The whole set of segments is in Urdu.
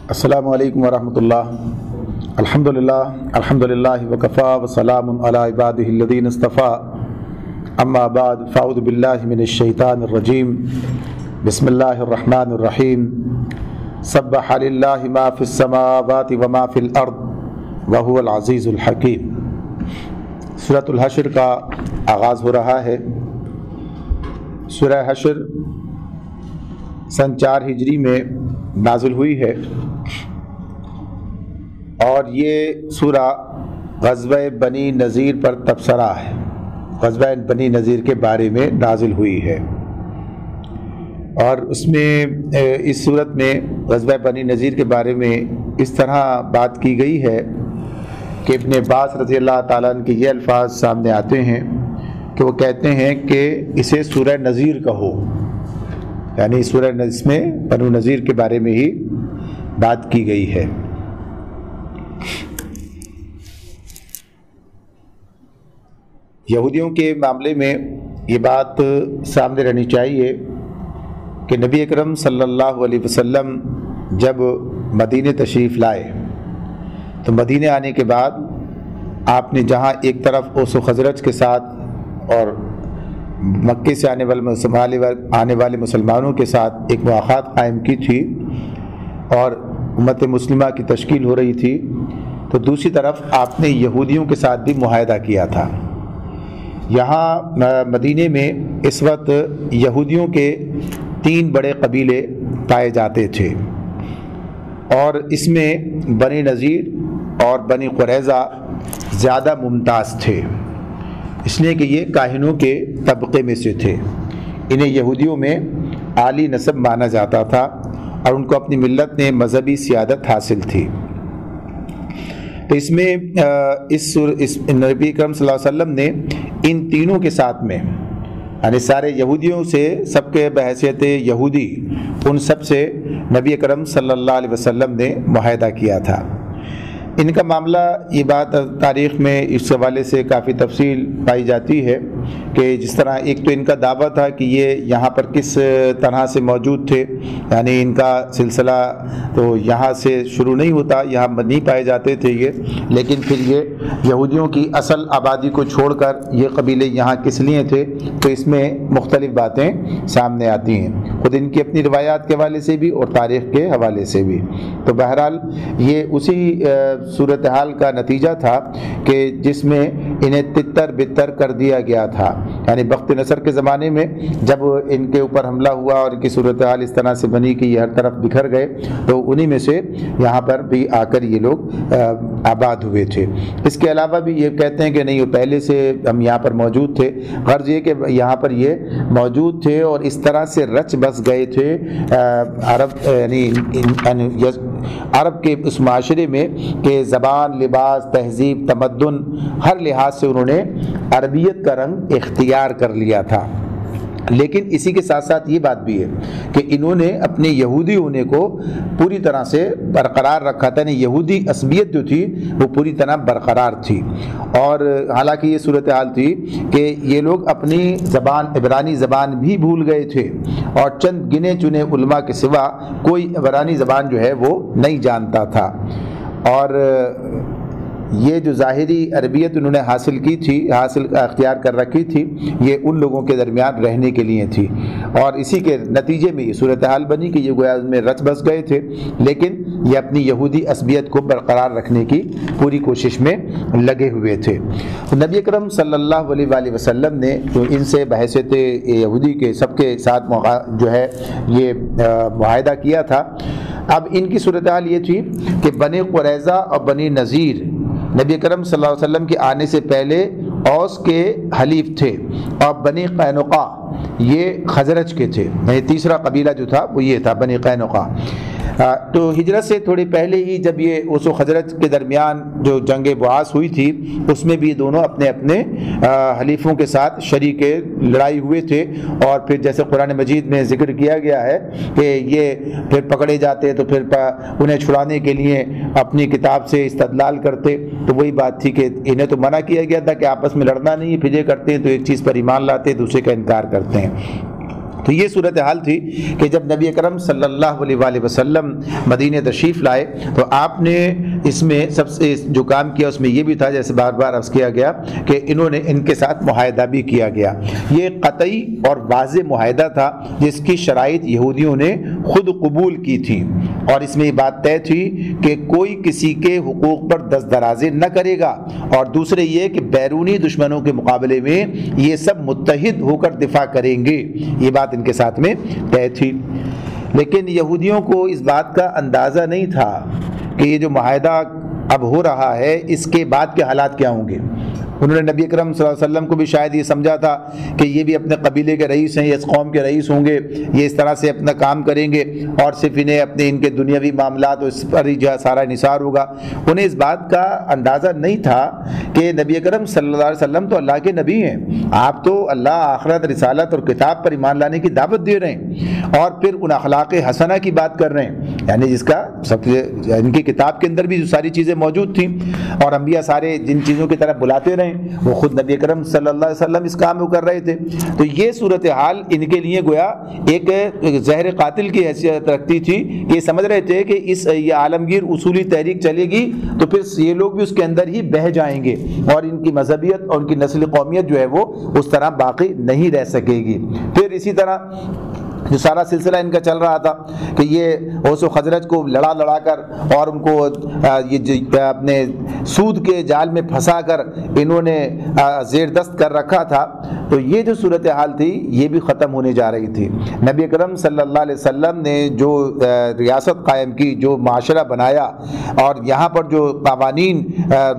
السلام علیکم ورحمۃ اللہ۔ الحمدللہ وکفا وسلام علی عبادہ الذین اصطفیٰ، اما بعد فاعوذ باللہ من الشیطان الرجیم، بسم اللہ الرحمن الرحیم۔ سبح للہ ما فی السماوات وما فی الارض وہو العزیز الحکیم۔ سورۃ الحشر کا آغاز ہو رہا ہے۔ سورہ حشر سن 4 ہجری میں نازل ہوئی ہے، اور یہ سورہ غزوہ بنی نذیر پر تبصرہ ہے۔ غزوہ بنی نذیر کے بارے میں نازل ہوئی ہے، اور اس میں اس صورت میں غزوہ بنی نذیر کے بارے میں اس طرح بات کی گئی ہے کہ ابن عباس رضی اللہ تعالیٰ عنہ کے یہ الفاظ سامنے آتے ہیں کہ وہ کہتے ہیں کہ اسے سورہ نذیر کہو، یعنی سورہ اس میں بنو نذیر کے بارے میں ہی بات کی گئی ہے۔ یہودیوں کے معاملے میں یہ بات سامنے رہنی چاہیے کہ نبی اکرم صلی اللہ علیہ وسلم جب مدینہ تشریف لائے تو مدینہ آنے کے بعد آپ نے جہاں ایک طرف اوس و خزرج کے ساتھ اور مکے سے آنے والے مسلمانوں کے ساتھ ایک مواخات قائم کی تھی اور امت مسلمہ کی تشکیل ہو رہی تھی، تو دوسری طرف آپ نے یہودیوں کے ساتھ بھی معاہدہ کیا تھا۔ یہاں مدینہ میں اس وقت یہودیوں کے 3 بڑے قبیلے پائے جاتے تھے، اور اس میں بنی نذیر اور بنی قریظہ زیادہ ممتاز تھے، اس لیے کہ یہ کاہنوں کے طبقے میں سے تھے۔ انہیں یہودیوں میں عالی نسب مانا جاتا تھا، اور ان کو اپنی ملت میں مذہبی سیادت حاصل تھی۔ تو اس میں اس نبی اکرم صلی اللہ علیہ وسلم نے ان تینوں کے ساتھ میں، یعنی سارے یہودیوں سے، سب کے بحیثیت یہودی، ان سب سے نبی اکرم صلی اللہ علیہ وسلم نے معاہدہ کیا تھا۔ ان کا معاملہ، یہ بات تاریخ میں اس حوالے سے کافی تفصیل پائی جاتی ہے کہ جس طرح ایک تو ان کا دعویٰ تھا کہ یہ یہاں پر کس طرح سے موجود تھے، یعنی ان کا سلسلہ تو یہاں سے شروع نہیں ہوتا، یہاں نہیں پائے جاتے تھے یہ، لیکن پھر یہ یہودیوں کی اصل آبادی کو چھوڑ کر یہ قبیلے یہاں کس لیے تھے، تو اس میں مختلف باتیں سامنے آتی ہیں، خود ان کی اپنی روایات کے حوالے سے بھی اور تاریخ کے حوالے سے بھی۔ تو بہرحال یہ اسی صورتحال کا نتیجہ تھا کہ جس میں انہیں تتر بتر کر دیا گیا تھا، یعنی بخت نصر کے زمانے میں جب ان کے اوپر حملہ ہوا اور ان کی صورتحال اس طرح سے بنی کہ یہ ہر طرف بکھر گئے، تو انہی میں سے یہاں پر بھی آ کر یہ لوگ آباد ہوئے تھے۔ اس کے علاوہ بھی یہ کہتے ہیں کہ نہیں، وہ پہلے سے ہم یہاں پر موجود تھے، غرض یہ کہ یہاں پر یہ موجود تھے اور اس طرح سے رچ بس گئے تھے عرب، یعنی عرب کے اس معاشرے میں کہ زبان، لباس، تہذیب، تمدن، ہر لحاظ سے انہوں نے عربیت کا رنگ اختیار کر لیا تھا۔ لیکن اسی کے ساتھ ساتھ یہ بات بھی ہے کہ انہوں نے اپنے یہودی ہونے کو پوری طرح سے برقرار رکھا تھا، یعنی یہودی عصبیت جو تھی وہ پوری طرح برقرار تھی۔ اور حالانکہ یہ صورتحال تھی کہ یہ لوگ اپنی زبان، عبرانی زبان بھی بھول گئے تھے، اور چند گنے چنے علماء کے سوا کوئی عبرانی زبان جو ہے وہ نہیں جانتا تھا، اور یہ جو ظاہری عربیت انہوں نے حاصل کی تھی، اختیار کر رکھی تھی، یہ ان لوگوں کے درمیان رہنے کے لیے تھی، اور اسی کے نتیجے میں یہ صورتحال بنی کہ یہ گویا میں رچ بس گئے تھے، لیکن یہ اپنی یہودی عصبیت کو برقرار رکھنے کی پوری کوشش میں لگے ہوئے تھے۔ تو نبی اکرم صلی اللہ علیہ وآلہ وسلم نے جو ان سے بحیثیت یہودی کے سب کے ساتھ جو ہے یہ معاہدہ کیا تھا، اب ان کی صورتحال یہ تھی کہ بنی قریظہ اور بنی نذیر نبی اکرم صلی اللہ علیہ وسلم کے آنے سے پہلے اوس کے حلیف تھے، اور بنی قینقاع یہ خزرج کے تھے، یعنی تیسرا قبیلہ جو تھا وہ یہ تھا، بنی قینقاع۔ تو ہجرت سے تھوڑی پہلے ہی جب یہ اوس و خزرج کے درمیان جو جنگ بعاث ہوئی تھی، اس میں بھی دونوں اپنے اپنے حلیفوں کے ساتھ شریک لڑائی ہوئے تھے، اور پھر جیسے قرآن مجید میں ذکر کیا گیا ہے کہ یہ پھر پکڑے جاتے تو پھر انہیں چھڑانے کے لیے اپنی کتاب سے استدلال کرتے، تو وہی بات تھی کہ انہیں تو منع کیا گیا تھا کہ آپس میں لڑنا نہیں ہے، پھر یہ کرتے ہیں تو ایک چیز پر ایمان لاتے ہیں، دوسرے کا انکار کرتے ہیں۔ تو یہ صورتحال تھی کہ جب نبی اکرم صلی اللہ علیہ وآلہ وسلم مدینہ تشریف لائے تو آپ نے اس میں سب سے جو کام کیا اس میں یہ بھی تھا، جیسے بار بار عرض کیا گیا، کہ انہوں نے ان کے ساتھ معاہدہ بھی کیا گیا۔ یہ قطعی اور واضح معاہدہ تھا جس کی شرائط یہودیوں نے خود قبول کی تھی، اور اس میں یہ بات طے تھی کہ کوئی کسی کے حقوق پر دست درازی نہ کرے گا، اور دوسرے یہ کہ بیرونی دشمنوں کے مقابلے میں یہ سب متحد ہو کر دفاع کریں گے، یہ بات ان کے ساتھ میں طے تھی۔ لیکن یہودیوں کو اس بات کا اندازہ نہیں تھا کہ یہ جو معاہدہ اب ہو رہا ہے اس کے بعد کے حالات کیا ہوں گے۔ انہوں نے نبی اکرم صلی اللہ علیہ وسلم کو بھی شاید یہ سمجھا تھا کہ یہ بھی اپنے قبیلے کے رئیس ہیں، یہ اس قوم کے رئیس ہوں گے، یہ اس طرح سے اپنا کام کریں گے اور صرف انہیں اپنے ان کے دنیاوی معاملات اس پر ہی سارا انحصار ہوگا۔ انہیں اس بات کا اندازہ نہیں تھا کہ نبی اکرم صلی اللہ علیہ وسلم تو اللہ کے نبی ہیں، آپ تو اللہ، آخرت، رسالت اور کتاب پر ایمان لانے کی دعوت دے رہے ہیں، اور پھر ان اخلاق حسنہ کی بات کر رہے ہیں، یعنی جس کا سب ان کی کتاب کے اندر بھی جو ساری چیزیں موجود تھیں اور انبیاء سارے جن چیزوں کی طرف بلاتے رہے وہ خود نبی اکرم صلی اللہ علیہ وسلم اس کام کو کر رہے تھے۔ تو یہ صورتحال ان کے لیے گویا ایک زہر قاتل کی حیثیت رکھتی تھی کہ یہ سمجھ رہے تھے کہ یہ عالمگیر اصولی تحریک چلے گی تو پھر یہ لوگ بھی اس کے اندر ہی بہہ جائیں گے اور ان کی مذہبیت اور ان کی نسلی قومیت جو ہے وہ اس طرح باقی نہیں رہ سکے گی۔ پھر اسی طرح جو سارا سلسلہ ان کا چل رہا تھا کہ یہ اوس و خزرج کو لڑا کر اور ان کو یہ اپنے سود کے جال میں پھنسا کر انہوں نے زیر دست کر رکھا تھا، تو یہ جو صورتحال تھی یہ بھی ختم ہونے جا رہی تھی۔ نبی اکرم صلی اللہ علیہ وسلم نے جو ریاست قائم کی، جو معاشرہ بنایا اور یہاں پر جو قوانین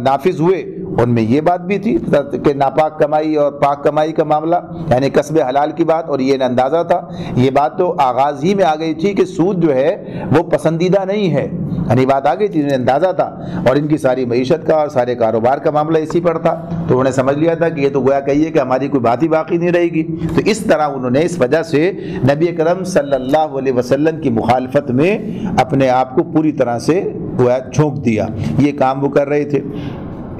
نافذ ہوئے ان میں یہ بات بھی تھی کہ ناپاک کمائی اور پاک کمائی کا معاملہ، یعنی کسب حلال کی بات، اور یہ اندازہ تھا، یہ بات تو آغاز ہی میں آ گئی تھی کہ سود جو ہے وہ پسندیدہ نہیں ہے، یعنی بات آ گئی تھی، انہیں اندازہ تھا، اور ان کی ساری معیشت کا اور سارے کاروبار کا معاملہ اسی پر تھا، تو انہوں نے سمجھ لیا تھا کہ یہ تو گویا کہیے کہ ہماری کوئی بات ہی باقی نہیں رہے گی۔ تو اس طرح انہوں نے اس وجہ سے نبی اکرم صلی اللہ علیہ وسلم کی مخالفت میں اپنے آپ کو پوری طرح سے گویا جھونک دیا۔ یہ کام وہ کر رہے تھے،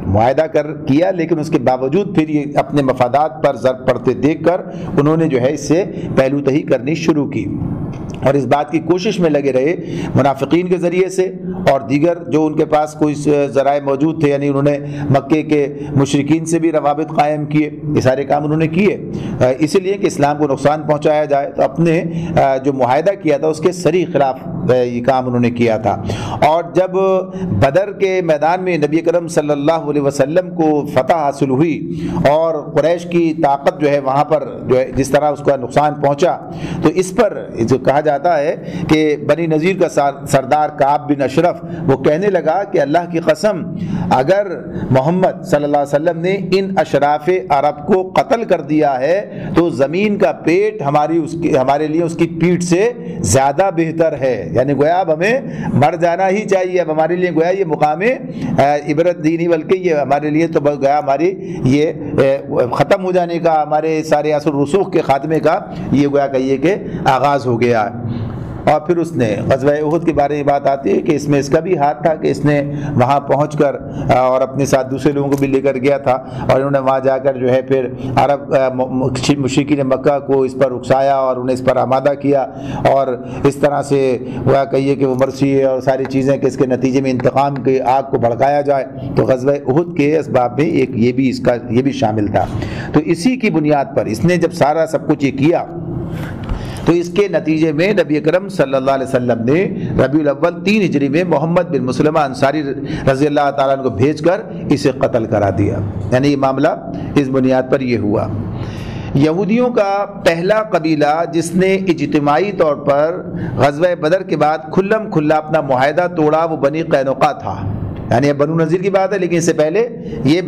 معاہدہ کیا، لیکن اس کے باوجود پھر یہ اپنے مفادات پر ضرب پڑتے دیکھ کر انہوں نے جو ہے اس سے پہلو تہی کرنی شروع کی، اور اس بات کی کوشش میں لگے رہے منافقین کے ذریعے سے اور دیگر جو ان کے پاس کوئی ذرائع موجود تھے، یعنی انہوں نے مکے کے مشرکین سے بھی روابط قائم کیے، یہ سارے کام انہوں نے کیے اسی لیے کہ اسلام کو نقصان پہنچایا جائے، تو اپنے جو معاہدہ کیا تھا اس کے صریح خلاف یہ کام انہوں نے کیا تھا۔ اور جب بدر کے میدان میں نبی کرم صلی اللہ علیہ وسلم کو فتح حاصل ہوئی اور قریش کی طاقت جو ہے وہاں پر جو ہے جس طرح اس کا نقصان پہنچا، تو اس پر جو کہا جاتا ہے کہ بنی نذیر کا سردار کعب بن اشرف وہ کہنے لگا کہ اللہ کی قسم اگر محمد صلی اللہ علیہ وسلم نے ان اشراف عرب کو قتل کر دیا ہے تو زمین کا پیٹ ہمارے لیے اس کی پیٹھ سے زیادہ بہتر ہے، یعنی گویا اب ہمیں مر جانا ہی چاہیے، اب ہمارے لیے گویا یہ مقام عبرت دینی بلکہ یہ ہمارے لیے تو گویا ہماری یہ ختم ہو جانے کا، ہمارے سارے اثر رسوخ کے خاتمے کا یہ گویا کہیے کہ آغاز ہو گیا۔ اور پھر اس نے غزوہ احد کے بارے میں بات آتی ہے کہ اس میں اس کا بھی ہاتھ تھا کہ اس نے وہاں پہنچ کر اور اپنے ساتھ دوسرے لوگوں کو بھی لے کر گیا تھا، اور انہوں نے وہاں جا کر جو ہے پھر عرب مشرکین مکہ کو اس پر اکسایا اور انہیں اس پر آمادہ کیا، اور اس طرح سے وہ کہیے کہ وہ مرثی اور ساری چیزیں کہ اس کے نتیجے میں انتقام کی آگ کو بھڑکایا جائے، تو غزوہ احد کے اسباب میں ایک یہ بھی شامل تھا۔ تو اسی کی بنیاد پر اس نے جب سارا سب کچھ یہ کیا تو اس کے نتیجے میں نبی اکرم صلی اللہ علیہ وسلم نے ربیع الاول 3 ہجری میں محمد بن مسلمہ انصاری رضی اللہ تعالیٰ عنہ کو بھیج کر اسے قتل کرا دیا، یعنی یہ معاملہ اس بنیاد پر یہ ہوا۔ یہودیوں کا پہلا قبیلہ جس نے اجتماعی طور پر غزوہ بدر کے بعد کھلم کھلا اپنا معاہدہ توڑا وہ بنی قینقاع تھا، یعنی بنو نذیر کی بات ہے لیکن اس سے پہلے یہ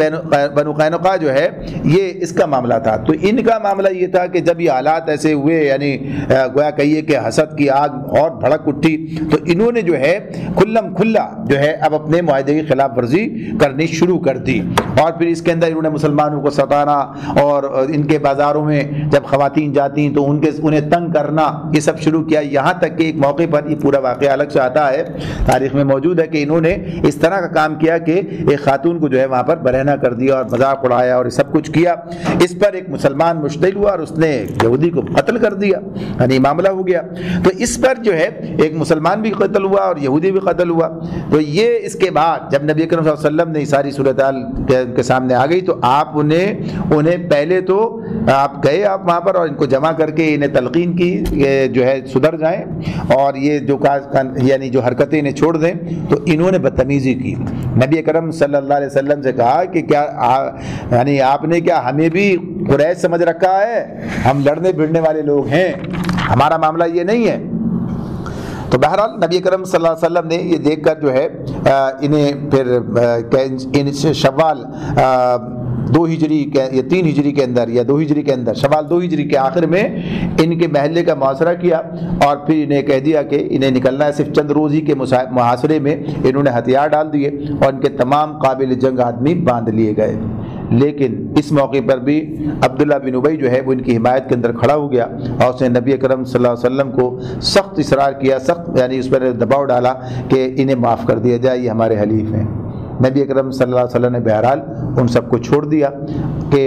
بنو قینقاع جو ہے یہ اس کا معاملہ تھا۔ تو ان کا معاملہ یہ تھا کہ جب یہ حالات ایسے ہوئے، یعنی گویا کہیے کہ حسد کی آگ اور بھڑک اٹھی، تو انہوں نے جو ہے کھلم کھلا جو ہے اب اپنے معاہدے کی خلاف ورزی کرنی شروع کر دی، اور پھر اس کے اندر انہوں نے مسلمانوں کو ستانا اور ان کے بازاروں میں جب خواتین جاتی تو انہیں تنگ کرنا، یہ سب شروع کیا، یہاں تک کہ ایک موقع پر یہ پورا واقعہ الگ سے آتا ہے، تاریخ میں موجود ہے کہ انہوں نے اس طرح کا کام کیا کہ ایک خاتون کو جو ہے وہاں پر برہنہ کر دیا اور مذاق اڑایا اور سب کچھ کیا. اس پر ایک مسلمان مشتعل ہوا اور اس نے یہودی کو قتل کر دیا، یعنی معاملہ ہو گیا. تو اس پر جو ہے ایک مسلمان بھی قتل ہوا اور یہودی بھی قتل ہوا. تو یہ اس کے بعد جب نبی اکرم صلی اللہ علیہ وسلم نے یہ ساری صورتحال کے سامنے آ گئی تو آپ انہیں پہلے تو آپ گئے آپ وہاں پر اور ان کو جمع کر کے انہیں تلقین کی جو ہے سدھر جائیں اور یہ جو یعنی جو حرکتیں انہیں چھوڑ دیں. تو انہوں نے بدتمیزی کی. نبی اکرم صلی اللہ علیہ وسلم سے کہا کہ کیا یعنی آپ نے کیا ہمیں بھی قریش سمجھ رکھا ہے؟ ہم لڑنے بھڑنے والے لوگ ہیں، ہمارا معاملہ یہ نہیں ہے. تو بہرحال نبی اکرم صلی اللہ علیہ وسلم نے یہ دیکھ کر جو ہے انہیں پھر شوال 2 ہجری یا 3 ہجری کے اندر یا 2 ہجری کے اندر شوال 2 ہجری کے آخر میں ان کے محلے کا محاصرہ کیا اور پھر انہیں کہہ دیا کہ انہیں نکلنا ہے. صرف چند روزی کے محاصرے میں انہوں نے ہتھیار ڈال دیے اور ان کے تمام قابل جنگ آدمی باندھ لیے گئے. لیکن اس موقع پر بھی عبداللہ بن ابی جو ہے وہ ان کی حمایت کے اندر کھڑا ہو گیا اور اس نے نبی اکرم صلی اللہ علیہ وسلم کو سخت اصرار کیا، سخت یعنی اس پر دباؤ ڈالا کہ انہیں معاف کر دیا جائے، یہ ہمارے حلیف ہیں. نبی اکرم صلی اللہ علیہ وسلم نے بہرحال ان سب کو چھوڑ دیا کہ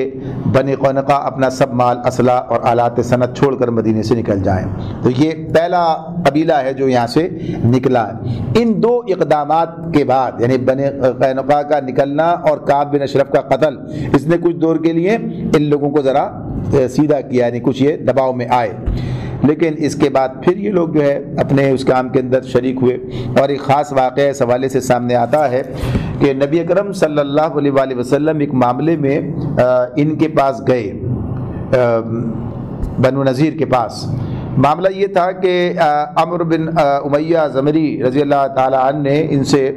بنی قینقاع اپنا سب مال اسلحہ اور آلات صنعت چھوڑ کر مدینے سے نکل جائیں. تو یہ پہلا قبیلہ ہے جو یہاں سے نکلا ہے. ان 2 اقدامات کے بعد یعنی بنی قینقاع کا نکلنا اور کعب بن اشرف کا قتل، اس نے کچھ دور کے لیے ان لوگوں کو ذرا سیدھا کیا، یعنی کچھ یہ دباؤ میں آئے. لیکن اس کے بعد پھر یہ لوگ جو ہے اپنے اس کام کے اندر شریک ہوئے. اور ایک خاص واقعہ اس حوالے سے سامنے آتا ہے کہ نبی اکرم صلی اللہ علیہ وآلہ وسلم ایک معاملے میں ان کے پاس گئے، بنو نذیر کے پاس. معاملہ یہ تھا کہ عمرو بن امیہ زمری رضی اللہ تعالی عنہ نے ان سے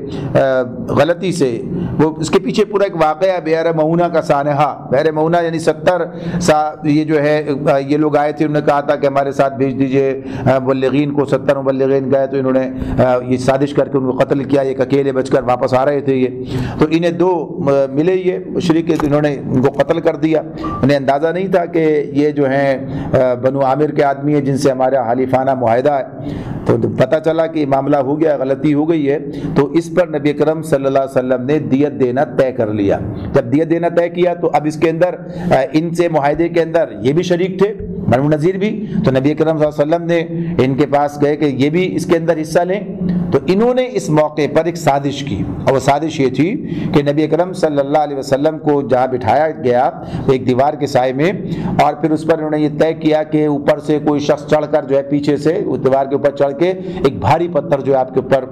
غلطی سے وہ اس کے پیچھے پورا ایک واقعہ ہے بئر معونہ کا سانحہ. بئر معونہ یعنی 70 یہ جو ہے یہ لوگ آئے تھے، انہوں نے کہا تھا کہ ہمارے ساتھ بھیج دیجئے مبلغین کو. 70 مبلغین گئے تو انہوں نے یہ سازش کر کے ان کو قتل کیا. ایک اکیلے بچ کر واپس آ رہے تھے یہ، تو انہیں 2 ملے یہ مشرک، انہوں نے ان کو قتل کر دیا. انہیں اندازہ نہیں تھا کہ یہ جو ہیں بنو عامر کے آدمی ہیں جن سے ہمارا حلیفانہ معاہدہ ہے. تو پتہ چلا کہ معاملہ ہو گیا، غلطی ہو گئی ہے. تو اس پر نبی اکرم صلی اللہ علیہ وسلم نے دیت دینا طے کر لیا. جب دیت دینا طے کیا تو اب اس کے اندر ان سے معاہدے کے اندر یہ بھی شریک تھے، بنو نذیر بھی. تو نبی اکرم صلی اللہ علیہ وسلم نے ان کے پاس گئے کہ یہ بھی اس کے اندر حصہ لیں. تو انہوں نے اس موقع پر ایک سازش کی اور وہ سازش یہ تھی کہ نبی اکرم صلی اللہ علیہ وسلم کو جہاں بٹھایا گیا ایک دیوار کے سائے میں، اور پھر اس پر انہوں نے یہ طے کیا کہ اوپر سے کوئی شخص چڑھ کر جو ہے پیچھے سے اس دیوار کے اوپر چڑھ کے ایک بھاری پتھر جو ہے آپ کے اوپر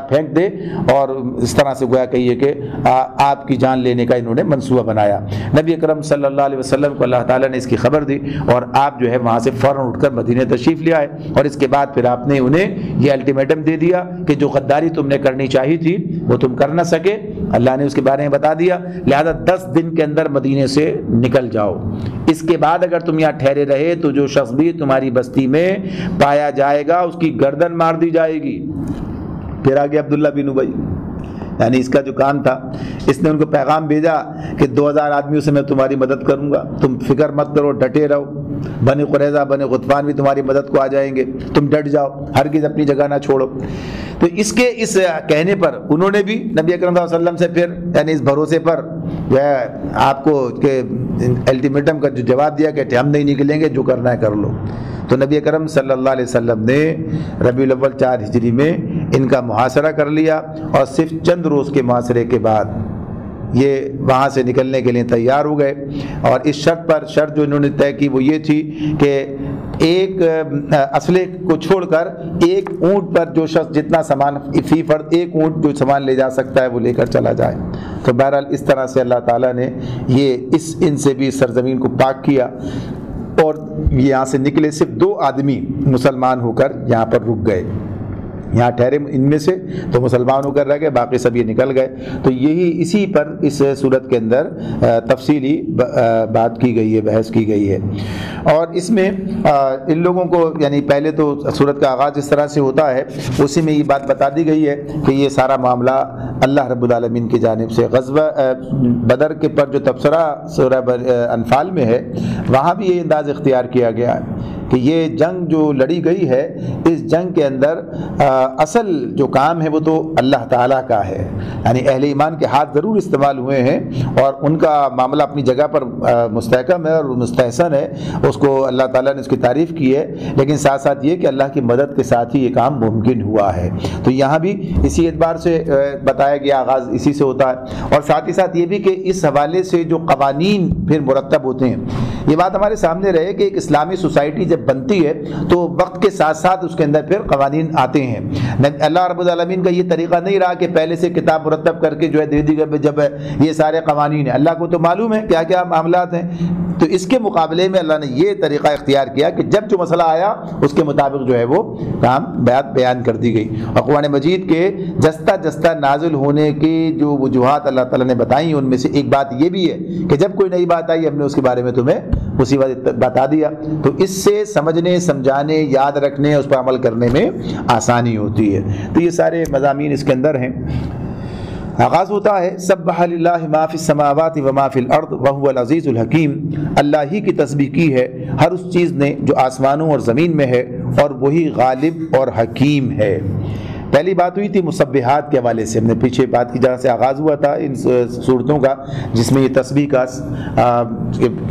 پھینک دے اور اس طرح سے گویا کہیے کہ آپ کی جان لینے کا انہوں نے منصوبہ بنایا. نبی اکرم صلی اللہ علیہ وسلم کو اللہ تعالیٰ نے اس کی خبر دی اور آپ جو ہے وہاں سے فوراً اٹھ کر مدینے تشریف لے آئے. اور اس کے بعد پھر آپ نے انہیں یہ الٹیمیٹم دے دیا کہ جو غداری تم نے کرنی چاہی تھی وہ تم کر نہ سکے، اللہ نے اس کے بارے میں بتا دیا، لہذا 10 دن کے اندر مدینے سے نکل جاؤ. اس کے بعد اگر تم یہاں ٹھہرے رہے تو جو شخص بھی تمہاری بستی میں پایا جائے گا اس کی گردن مار دی جائے گی. پھر آگے عبداللہ بن ابی، یعنی اس کا جو کام تھا، اس نے ان کو پیغام بھیجا کہ 2000 آدمیوں سے میں تمہاری مدد کروں گا، تم فکر مت کرو، ڈٹے رہو. بنی قریظہ بنی غطفان بھی تمہاری مدد کو آ جائیں گے، تم ڈٹ جاؤ، ہرگز اپنی جگہ نہ چھوڑو. تو اس کہنے پر انہوں نے بھی نبی اکرم صلی اللہ علیہ وسلم سے پھر یعنی اس بھروسے پر جو ہے آپ کو کہ الٹیمیٹم کا جو جواب دیا کہ ہم نہیں نکلیں گے، جو کرنا ہے کر لو. تو نبی اکرم صلی اللہ علیہ وسلم نے ربیع الاول 4 ہجری میں ان کا محاصرہ کر لیا اور صرف چند روز کے محاصرے کے بعد یہ وہاں سے نکلنے کے لیے تیار ہو گئے. اور اس شرط جو انہوں نے طے کی وہ یہ تھی کہ ایک اسلحے کو چھوڑ کر ایک اونٹ پر جو شخص جتنا سامان فی فرد ایک اونٹ جو سامان لے جا سکتا ہے وہ لے کر چلا جائے. تو بہرحال اس طرح سے اللہ تعالیٰ نے ان سے بھی سرزمین کو پاک کیا اور یہاں سے نکلے. صرف 2 آدمی مسلمان ہو کر یہاں پر رک گئے، یہاں ٹھہرے ان میں سے تو مسلمان ہو کر رہ گئے، باقی سب یہ نکل گئے. تو اسی پر اس صورت کے اندر تفصیلی بات کی گئی ہے، بحث کی گئی ہے. اور اس میں ان لوگوں کو یعنی پہلے تو صورت کا آغاز اس طرح سے ہوتا ہے، اسی میں یہ بات بتا دی گئی ہے کہ یہ سارا معاملہ اللہ رب العالمین کی جانب سے. غزوہ بدر کے پر جو تبصرہ سورہ انفال میں ہے وہاں بھی یہ انداز اختیار کیا گیا ہے کہ یہ جنگ جو لڑی گئی ہے، اس جنگ کے اندر اصل جو کام ہے وہ تو اللہ تعالیٰ کا ہے، یعنی اہل ایمان کے ہاتھ ضرور استعمال ہوئے ہیں اور ان کا معاملہ اپنی جگہ پر مستحکم ہے اور مستحسن ہے، اس کو اللہ تعالیٰ نے اس کی تعریف کی ہے، لیکن ساتھ ساتھ یہ کہ اللہ کی مدد کے ساتھ ہی یہ کام ممکن ہوا ہے۔ تو یہاں بھی اسی اعتبار سے بتایا گیا، آغاز اسی سے ہوتا ہے، اور ساتھ ہی ساتھ یہ بھی کہ اس حوالے سے جو قوانین پھر مرتب ہوتے ہیں، یہ بات ہمارے سامنے رہے کہ ایک اسلامی سوسائٹی جب بنتی ہے تو وقت کے ساتھ ساتھ اس کے اندر پھر قوانین آتے ہیں۔ اللہ رب العالمین کا یہ طریقہ نہیں رہا کہ پہلے سے کتاب مرتب کر کے جو ہے دے دی گئی، جب یہ سارے قوانین ہیں، اللہ کو تو معلوم ہے کیا کیا معاملات ہیں، تو اس کے مقابلے میں اللہ نے یہ طریقہ اختیار کیا کہ جب جو مسئلہ آیا اس کے مطابق جو ہے وہ کام بیان کر دی گئی۔ اور قرآن مجید کے جستہ جستہ نازل ہونے کی جو وجوہات اللہ تعالیٰ نے بتائیں، ان میں سے ایک بات یہ بھی ہے کہ جب کوئی نئی بات آئی ہم نے اس کے بارے میں تمہیں اسی وقت بتا دیا، تو اس سے سمجھنے، سمجھانے، یاد رکھنے، اس پر عمل کرنے میں آسانی ہوتی ہے۔ تو یہ سارے مضامین اس کے اندر ہیں۔ آغاز ہوتا ہے سبح للہ ما فی السماوات و ما فی الارض وہو العزیز الحکیم، اللہ ہی کی تسبیح کی ہے ہر اس چیز نے جو آسمانوں اور زمین میں ہے، اور وہی غالب اور حکیم ہے۔ پہلی بات ہوئی تھی مسبحات کے حوالے سے، ہم نے پیچھے بات کی جہاں سے آغاز ہوا تھا ان صورتوں کا جس میں یہ تسبیح کا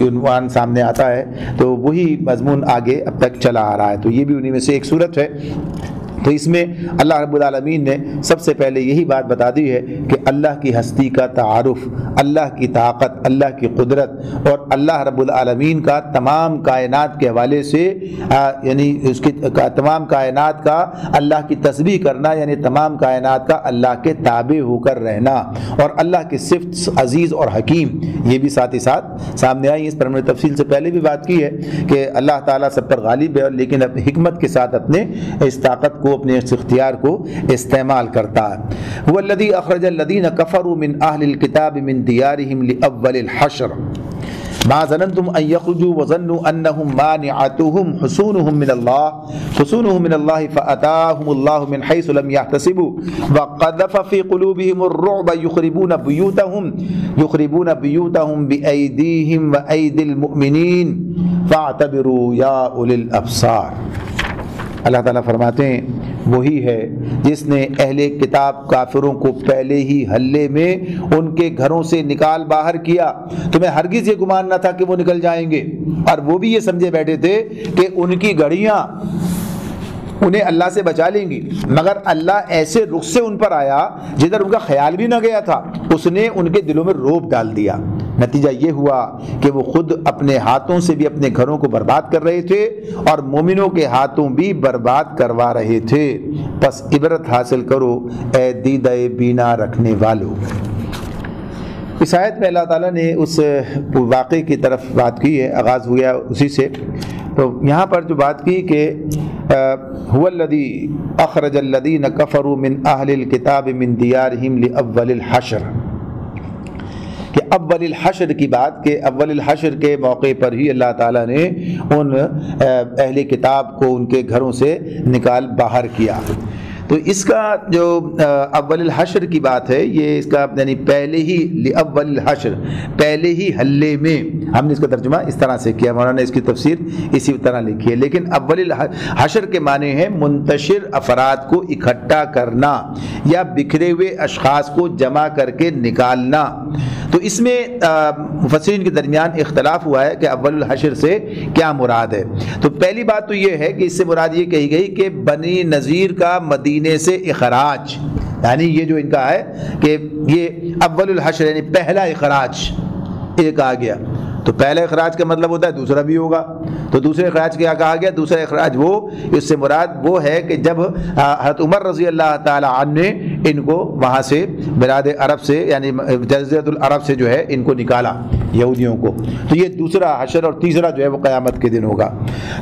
عنوان سامنے آتا ہے، تو وہی مضمون آگے اب تک چلا آ رہا ہے، تو یہ بھی انہی میں سے ایک صورت ہے۔ تو اس میں اللہ رب العالمین نے سب سے پہلے یہی بات بتا دی ہے کہ اللہ کی ہستی کا تعارف، اللہ کی طاقت، اللہ کی قدرت اور اللہ رب العالمین کا تمام کائنات کے حوالے سے یعنی اس کی تمام کائنات کا اللہ کی تسبیح کرنا، یعنی تمام کائنات کا اللہ کے تابع ہو کر رہنا، اور اللہ کی صفت عزیز اور حکیم یہ بھی ساتھ ہی ساتھ سامنے آئی۔ اس پر ہم نے تفصیل سے پہلے بھی بات کی ہے کہ اللہ تعالیٰ سب پر غالب ہے، لیکن اپنی حکمت کے ساتھ اپنے اس طاقت کو، اپنے اس اختیار کو استعمال کرتا ہے۔ هو الذی اخرج الذین کفروا من اہل الکتاب من دیارہم لأول الحشر ما ظننتم ان يخرجوا وظنوا انهم مانعتهم حصونهم من الله فاتاهم الله من حيث لم يحتسبوا وقذف في قلوبهم الرعب يخربون بيوتهم بأيديهم وأيدي المؤمنين فاعتبروا يا أولي الأبصار۔ اللہ تعالیٰ فرماتے ہیں وہی ہے جس نے اہل کتاب کافروں کو پہلے ہی حلے میں ان کے گھروں سے نکال باہر کیا، تمہیں ہرگز یہ گمان نہ تھا کہ وہ نکل جائیں گے، اور وہ بھی یہ سمجھے بیٹھے تھے کہ ان کی گھڑیاں انہیں اللہ سے بچا لیں گی، مگر اللہ ایسے رخ سے ان پر آیا جدھر ان کا خیال بھی نہ گیا تھا، اس نے ان کے دلوں میں رعب ڈال دیا۔ نتیجہ یہ ہوا کہ وہ خود اپنے ہاتھوں سے بھی اپنے گھروں کو برباد کر رہے تھے اور مومنوں کے ہاتھوں بھی برباد کروا رہے تھے۔ پس عبرت حاصل کرو اے دیدہ بینا رکھنے والو۔ اس آیت میں اللہ تعالیٰ نے اس واقعے کی طرف بات کی ہے، آغاز ہوا اسی سے۔ تو یہاں پر جو بات کی کہ هو الذی اخرج الذین کفروا من اہل الکتاب من دیارہم لأول الحشر، کہ اول الحشر کی بات، کہ اول الحشر کے موقع پر ہی اللہ تعالیٰ نے ان اہل کتاب کو ان کے گھروں سے نکال باہر کیا۔ تو اس کا جو اول الحشر کی بات ہے، یہ اس کا یعنی پہلے ہی لأول الحشر، پہلے ہی حلے میں، ہم نے اس کا ترجمہ اس طرح سے کیا، مولانا نے اس کی تفسیر اسی طرح لکھی ہے، لیکن اول الحشر کے معنی ہے منتشر افراد کو اکٹھا کرنا یا بکھرے ہوئے اشخاص کو جمع کر کے نکالنا۔ تو اس میں مفسرین کے درمیان اختلاف ہوا ہے کہ اول الحشر سے کیا مراد ہے۔ تو پہلی بات تو یہ ہے کہ اس سے مراد یہ کہی گئی کہ بنی نذیر کا مدینے سے اخراج، یعنی یہ جو ان کا ہے کہ یہ اول الحشر یعنی پہلا اخراج ایک آ گیا، تو پہلا اخراج کا مطلب ہوتا ہے دوسرا بھی ہوگا، تو دوسرے اخراج کیا کہا گیا؟ دوسرا اخراج وہ، اس سے مراد وہ ہے کہ جب حضرت عمر رضی اللہ تعالی عنہ نے ان کو وہاں سے بلاد عرب سے یعنی جزیرۃ العرب سے جو ہے ان کو نکالا یہودیوں کو، تو یہ دوسرا حشر، اور تیسرا جو ہے وہ قیامت کے دن ہوگا۔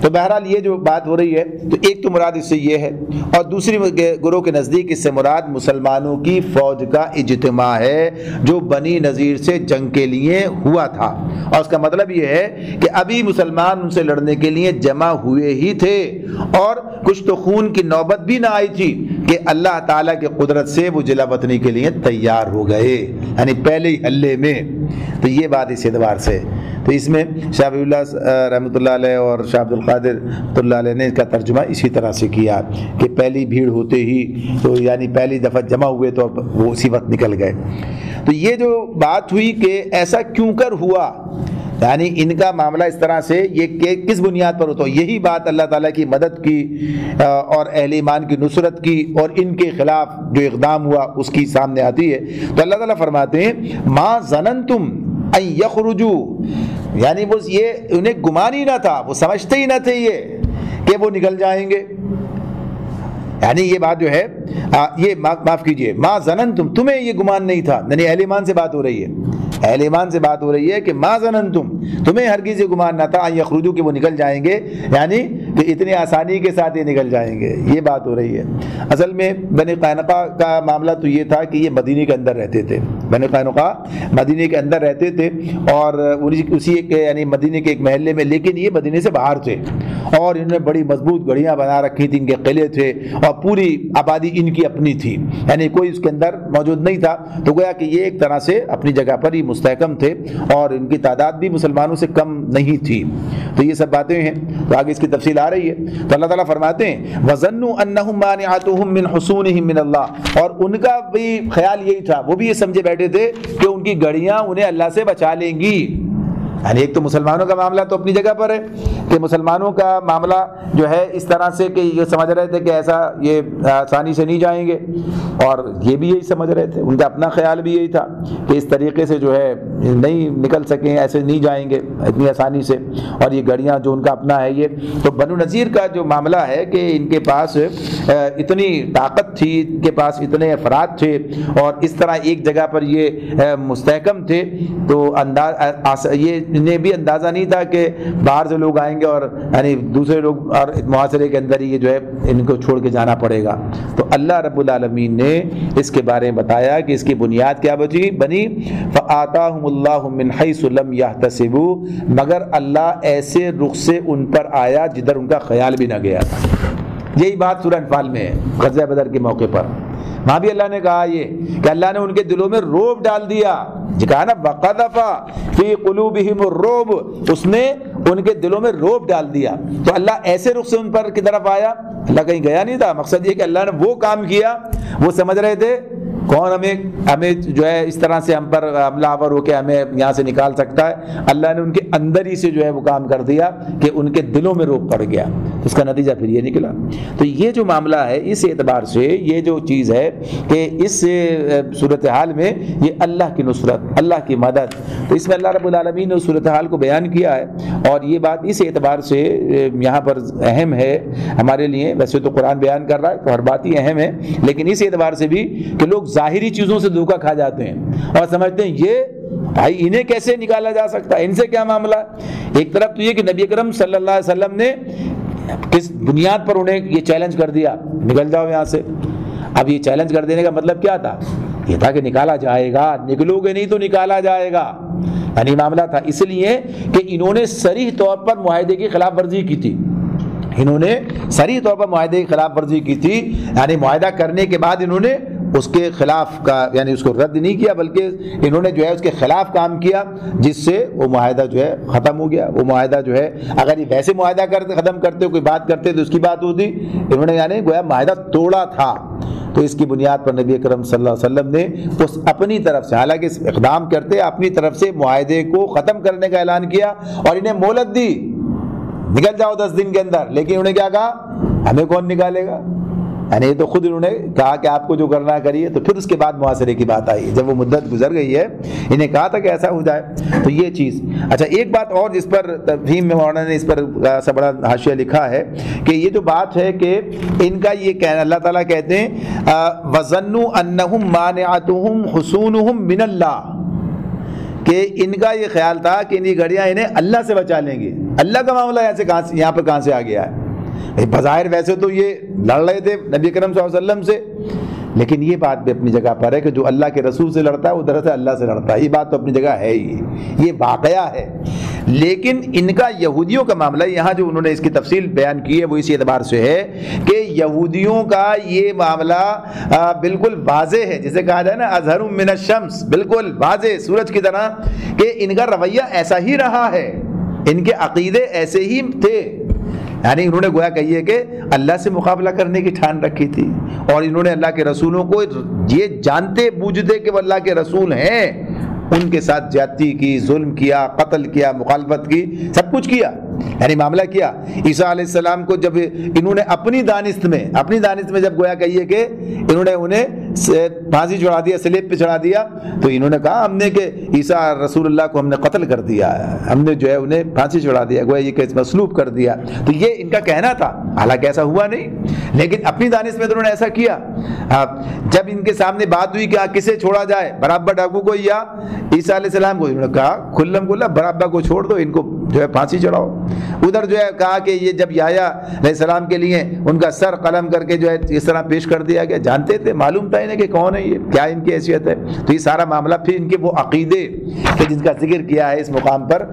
تو بہرحال یہ جو بات ہو رہی ہے تو ایک تو مراد اس سے یہ ہے، اور دوسری گروہ کے نزدیک اس سے مراد مسلمانوں کی فوج کا اجتماع ہے جو بنی نذیر سے جنگ کے لیے ہوا تھا، اور اس کا مطلب یہ ہے کہ ابھی مسلمان ان سے لڑنے کے لیے جمع ہوئے ہی تھے، اور کچھ تو خون کی نوبت بھی نہ آئی تھی کہ اللہ تعالیٰ کی قدرت سے وہ جلا وطنی کے لیے تیار ہو گئے، یعنی پہلے ہی حلے میں۔ تو یہ بات اس اعتبار سے، تو اس میں شاہ ولی اللہ رحمۃ اللہ علیہ اور شاہ عبد القادر رحمۃ اللہ علیہ نے اس کا ترجمہ اسی طرح سے کیا کہ پہلی بھیڑ ہوتے ہی تو یعنی پہلی دفعہ جمع ہوئے تو وہ اسی وقت نکل گئے۔ تو یہ جو بات ہوئی کہ ایسا کیوں کر ہوا، یعنی ان کا معاملہ اس طرح سے، یہ کہ کس بنیاد پر ہوتا ہے، یہی بات اللہ تعالیٰ کی مدد کی اور اہل ایمان کی نصرت کی اور ان کے خلاف جو اقدام ہوا اس کی سامنے آتی ہے۔ تو اللہ تعالیٰ فرماتے ہیں ما ظننتم ان یخرجوا، یعنی وہ یہ انہیں گمان ہی نہ تھا، وہ سمجھتے ہی نہ تھے یہ کہ وہ نکل جائیں گے، یعنی یہ بات جو ہے یہ معاف کیجئے، ما ظننتم، تمہیں یہ گمان نہیں تھا، یعنی اہل ایمان سے بات ہو رہی ہے، اہل ایمان سے بات ہو رہی ہے کہ ما ظننتم، تمہیں ہرگز یہ گمان نہ تھا ان یخرجوا کہ وہ نکل جائیں گے، یعنی کہ اتنی آسانی کے ساتھ یہ نکل جائیں گے، یہ بات ہو رہی ہے۔ اصل میں بنی قینقاع کا معاملہ تو یہ تھا کہ یہ مدینے کے اندر رہتے تھے، بنی قینقاع مدینے کے اندر رہتے تھے اور اسی یعنی مدینے کے ایک محلے میں، لیکن یہ مدینے سے باہر تھے اور انہوں نے بڑی مضبوط گڑھیاں بنا رکھی تھیں، ان کے قلعے تھے اور پوری آبادی ان کی اپنی تھی، یعنی کوئی اس کے اندر موجود نہیں تھا۔ تو گویا کہ یہ ایک طرح سے اپنی جگہ پر ہی مستحکم تھے اور ان کی تعداد بھی مسلمانوں سے کم نہیں تھی۔ تو یہ سب باتیں ہیں، تو آگے اس کی تفصیل آ رہی ہے۔ تو اللہ تعالیٰ فرماتے ہیں وَظَنُّوا أَنَّهُمْ مَانِعَتُهُمْ مِنْ حُصُونِهِمْ مِنَ اللَّهِ، اور ان کا بھی خیال یہی تھا، وہ بھی یہ سمجھے بیٹھے تھے کہ ان کی گڑیاں انہیں اللہ سے بچا لیں گی۔ یعنی ایک تو مسلمانوں کا معاملہ تو اپنی جگہ پر ہے کہ مسلمانوں کا معاملہ جو ہے اس طرح سے کہ یہ سمجھ رہے تھے کہ ایسا یہ آسانی سے نہیں جائیں گے، اور یہ بھی یہی سمجھ رہے تھے، ان کا اپنا خیال بھی یہی تھا کہ اس طریقے سے جو ہے نہیں نکل سکیں، ایسے نہیں جائیں گے اتنی آسانی سے، اور یہ گڑیاں جو ان کا اپنا ہے یہ۔ تو بنو نذیر کا جو معاملہ ہے کہ ان کے پاس اتنی طاقت تھی، ان کے پاس اتنے افراد تھے اور اس طرح ایک جگہ پر یہ مستحکم تھے، تو یہ انہیں بھی اندازہ نہیں تھا کہ باہر سے لوگ آئیں گے اور یعنی دوسرے لوگ اور معاشرے کے اندر ہی یہ جو ہے ان کو چھوڑ کے جانا پڑے گا۔ تو اللہ رب العالمین نے اس کے بارے میں بتایا کہ اس کی بنیاد کیا بنی، فآتاہم اللہ من حیث لم یحتسبوا، مگر اللہ ایسے رخ سے ان پر آیا جدھر ان کا خیال بھی نہ گیا تھا۔ یہی بات سورہ انفال میں ہے، غزوہ بدر کے موقع پر وہاں بھی اللہ نے کہا یہ کہ اللہ نے ان کے دلوں میں رعب ڈال دیا، جو کہا نا وَقَذَفَ فِي قُلُوبِهِمُ الرُّعْبَ، اس نے ان کے دلوں میں رعب ڈال دیا۔ تو اللہ ایسے رخ سے ان پر کی طرف آیا، اللہ کہیں گیا نہیں تھا، مقصد یہ کہ اللہ نے وہ کام کیا، وہ سمجھ رہے تھے کون ہمیں جو ہے اس طرح سے ہم پر حملہ آور ہو کے ہمیں یہاں سے نکال سکتا ہے، اللہ نے ان کے اندر ہی سے جو ہے وہ کام کر دیا کہ ان کے دلوں میں رعب پڑ گیا، اس کا نتیجہ پھر یہ نکلا۔ تو یہ جو معاملہ ہے اس اعتبار سے یہ جو چیز ہے کہ اس صورتحال میں یہ اللہ کی نصرت، اللہ کی مدد، تو اس میں اللہ رب العالمین نے اس صورتحال کو بیان کیا ہے، اور یہ بات اس اعتبار سے یہاں پر اہم ہے ہمارے لیے، ویسے تو قرآن بیان کر رہا ہے تو ہر بات ہی اہم ہے، لیکن اس اعتبار سے بھی کہ لوگ ظاہری چیزوں سے دھوکہ کھا جاتے ہیں اور سمجھتے ہیں یہ بھائی انہیں کیسے نکالا جا سکتا ہے، ان سے کیا معاملہ۔ ایک طرف تو یہ کہ نبی اکرم صلی اللہ علیہ وسلم نے کس بنیاد پر انہیں یہ چیلنج کر دیا نکل جاؤ یہاں سے۔ اب یہ چیلنج کر دینے کا مطلب کیا تھا؟ یہ تھا کہ نکالا جائے گا، نکلو گے نہیں تو نکالا جائے گا، یعنی معاملہ تھا اس لیے کہ انہوں نے صریح طور پر معاہدے کی خلاف ورزی کی تھی، انہوں نے صریح طور پر معاہدے کی خلاف ورزی کی تھی، یعنی معاہدہ کرنے کے بعد انہوں نے اس کے خلاف کا یعنی اس کو رد نہیں کیا، بلکہ انہوں نے جو ہے اس کے خلاف کام کیا، جس سے وہ معاہدہ جو ہے ختم ہو گیا۔ وہ معاہدہ جو ہے اگر یہ ویسے معاہدہ ختم کرتے کوئی بات کرتے تو اس کی بات ہوتی، انہوں نے یعنی گویا معاہدہ توڑا تھا۔ تو اس کی بنیاد پر نبی اکرم صلی اللہ علیہ وسلم نے اس اپنی طرف سے، حالانکہ اقدام کرتے اپنی طرف سے معاہدے کو ختم کرنے کا اعلان کیا اور انہیں مہلت دی نکل جاؤ 10 دن کے اندر، لیکن انہوں نے کیا کہا ہمیں کون نکالے گا، یعنی تو خود انہوں نے کہا کہ آپ کو جو کرنا ہے کریے۔ تو پھر اس کے بعد محاصرے کی بات آئی، جب وہ مدت گزر گئی ہے انہیں کہا تھا کہ ایسا ہو جائے۔ تو یہ چیز اچھا، ایک بات اور جس پر تفہیم میں مولانا نے اس پر ایسا بڑا حاشیہ لکھا ہے کہ یہ جو بات ہے کہ ان کا یہ کہنا، اللہ تعالیٰ کہتے ہیں وَظَنُّوا أَنَّهُمْ مَانِعَتُهُمْ حُصُونُهُم مِّنَ اللَّهِ، کہ ان کا یہ خیال تھا کہ ان کی گھڑیاں انہیں اللہ سے بچا لیں گے۔ اللہ کا معاملہ یہاں پر کہاں سے آ گیا ہے؟ بظاہر ویسے تو یہ لڑ رہے تھے نبی کرم صلی اللہ علیہ وسلم سے، لیکن یہ بات بھی اپنی جگہ پر ہے کہ جو اللہ کے رسول سے لڑتا ہے وہ دراصل اللہ سے لڑتا ہے، یہ بات تو اپنی جگہ ہے ہی، یہ واقعہ ہے۔ لیکن ان کا یہودیوں کا معاملہ یہاں جو انہوں نے اس کی تفصیل بیان کی ہے وہ اسی اعتبار سے ہے کہ یہودیوں کا یہ معاملہ بالکل واضح ہے، جسے کہا جائے نا اظہر من الشمس، بالکل واضح سورج کی طرح، کہ ان کا رویہ ایسا ہی رہا ہے، ان کے عقیدے ایسے ہی تھے، یعنی انہوں نے گویا کہیے کہ اللہ سے مقابلہ کرنے کی ٹھان رکھی تھی، اور انہوں نے اللہ کے رسولوں کو یہ جانتے بوجھتے کہ وہ اللہ کے رسول ہیں ان کے ساتھ زیادتی کی، ظلم کیا، قتل کیا، مخالفت کی، سب کچھ کیا، یعنی معاملہ کیا۔ عیسیٰ علیہ السلام کو جب انہوں نے اپنی دانست میں جب گویا کہیے کہ انہوں نے انہیں پھانسی چڑھا دیا، سلیب پہ چڑھا دیا، تو انہوں نے کہا ہم نے کہ عیسیٰ رسول اللہ کو ہم نے قتل کر دیا ہے، ہم نے جو ہے انہیں پھانسی چڑھا دیا، گویا یہ کہ مصلوب کر دیا، تو یہ ان کا کہنا تھا، حالانکہ ایسا ہوا نہیں، لیکن اپنی دانست میں تو انہوں نے ایسا کیا۔ جب ان کے سامنے بات ہوئی کہ کسے چھوڑا جائے، برابا ڈاکو کو یا عیسیٰ علیہ السلام کو، انہوں نے کہا کھلم کھلا برابا کو چھوڑ دو، ان کو جو ہے پھانسی چڑھاؤ۔ ادھر جو ہے کہا کہ یہ جب یحییٰ علیہ السلام کے لیے ان کا سر قلم کر کے جو ہے اس طرح پیش کر دیا گیا، جانتے تھے، معلوم تھا انہیں کہ کون ہے یہ، کیا ان کی حیثیت ہے، تو یہ سارا معاملہ پھر ان کے وہ عقیدے کہ جن کا ذکر کیا ہے اس مقام پر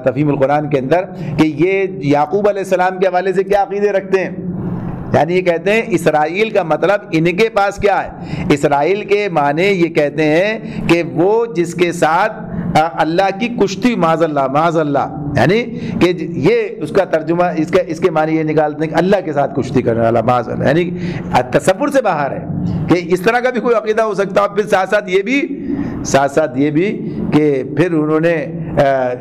تفہیم القرآن کے اندر، کہ یہ یعقوب علیہ السلام کے حوالے سے کیا عقیدے رکھتے ہیں، یعنی یہ کہتے ہیں اسرائیل کا مطلب ان کے پاس کیا ہے، اسرائیل کے معنی یہ کہتے ہیں کہ وہ جس کے ساتھ اللہ کی کشتی، معاذ اللہ، یعنی کہ یہ اس کا ترجمہ اس کے معنی یہ نکالتے ہیں کہ اللہ کے ساتھ کشتی کرنے والا، معاذ اللہ، یعنی تصور سے باہر ہے کہ اس طرح کا بھی کوئی عقیدہ ہو سکتا ہے۔ اور پھر ساتھ ساتھ یہ بھی کہ پھر انہوں نے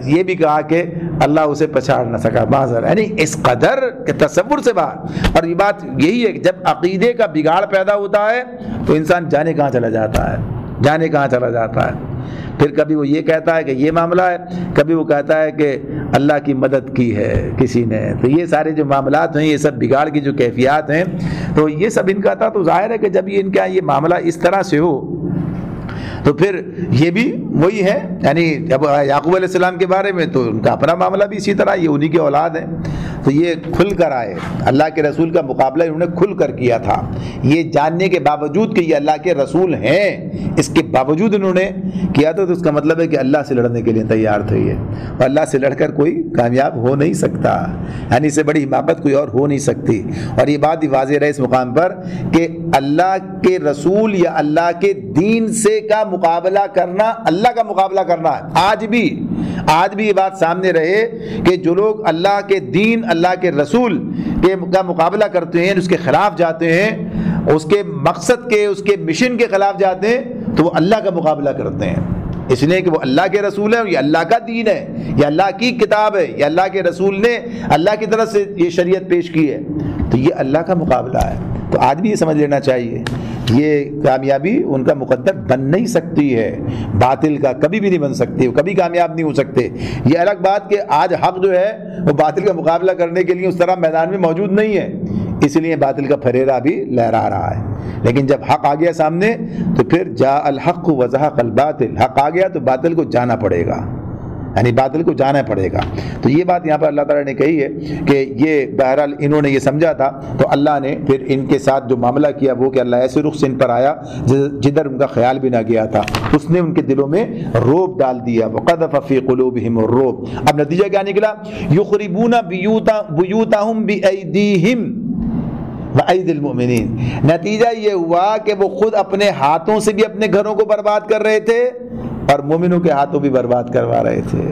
یہ بھی کہا کہ اللہ اسے پچھاڑ نہ سکا، معاذ اللہ، یعنی اس قدر کہ تصور سے باہر۔ اور یہ بات یہی ہے کہ جب عقیدے کا بگاڑ پیدا ہوتا ہے تو انسان جانے کہاں چلا جاتا ہے، پھر کبھی وہ یہ کہتا ہے کہ یہ معاملہ ہے، کبھی وہ کہتا ہے کہ اللہ کی مدد کی ہے کسی نے، تو یہ سارے جو معاملات ہیں، یہ سب بگاڑ کی جو کیفیات ہیں، تو یہ سب ان کا تھا۔ تو ظاہر ہے کہ جب ان کا یہ معاملہ اس طرح سے ہو تو پھر یہ بھی وہی ہے، یعنی جب یعقوب علیہ السلام کے بارے میں تو ان کا اپنا معاملہ بھی اسی طرح، یہ انہی کی اولاد ہیں، تو یہ کھل کر آئے، اللہ کے رسول کا مقابلہ انہوں نے کھل کر کیا تھا، یہ جاننے کے باوجود کہ یہ اللہ کے رسول ہیں، اس کے باوجود انہوں نے کیا تھا، تو اس کا مطلب ہے کہ اللہ سے لڑنے کے لیے تیار تھے یہ، اور اللہ سے لڑ کر کوئی کامیاب ہو نہیں سکتا، یعنی اس سے بڑی حماقت کوئی اور ہو نہیں سکتی۔ اور یہ بات بھی واضح رہے اس مقام پر کہ اللہ کے رسول یا اللہ کے دین سے کا مقابلہ کرنا، اللہ کا مقابلہ کرنا ہے۔ آج بھی یہ بات سامنے رہے کہ جو لوگ اللہ کے دین، اللہ کے رسول کا مقابلہ کرتے ہیں، اس کے خلاف جاتے ہیں، اس کے مقصد کے، اس کے مشن کے خلاف جاتے ہیں، تو وہ اللہ کا مقابلہ کرتے ہیں، اس لیے کہ وہ اللہ کے رسول ہے، یہ اللہ کا دین ہے، یہ اللہ کی کتاب ہے، یہ اللہ کے رسول نے اللہ کی طرف سے یہ شریعت پیش کی ہے، تو یہ اللہ کا مقابلہ ہے۔ تو آج بھی یہ سمجھ لینا چاہیے، یہ کامیابی ان کا مقدر بن نہیں سکتی ہے، باطل کا کبھی بھی نہیں بن سکتی، وہ کبھی کامیاب نہیں ہو سکتے۔ یہ الگ بات کہ آج حق جو ہے وہ باطل کا مقابلہ کرنے کے لیے اس طرح میدان میں موجود نہیں ہے، اس لیے باطل کا پھریرا بھی لہرا رہا ہے، لیکن جب حق آ گیا سامنے تو پھر جاء الحق وزهق الباطل، حق آ گیا تو باطل کو جانا پڑے گا، یعنی باطل کو جانا پڑے گا۔ تو یہ بات یہاں پر اللہ تعالیٰ نے کہی ہے کہ یہ بہرحال انہوں نے یہ سمجھا تھا، تو اللہ نے پھر ان کے ساتھ جو معاملہ کیا وہ کہ اللہ ایسے رخ سے ان پر آیا جدھر ان کا خیال بھی نہ گیا تھا، اس نے ان کے دلوں میں رعب ڈال دیا، وقذف فی قلوبہم الرعب۔ اب نتیجہ کیا نکلا؟ یخربون بیوتہم بایدیہم وَأَيْدِ الْمُؤْمِنِينَ، نتیجہ یہ ہوا کہ وہ خود اپنے ہاتھوں سے بھی اپنے گھروں کو برباد کر رہے تھے اور مومنوں کے ہاتھوں بھی برباد کروا رہے تھے۔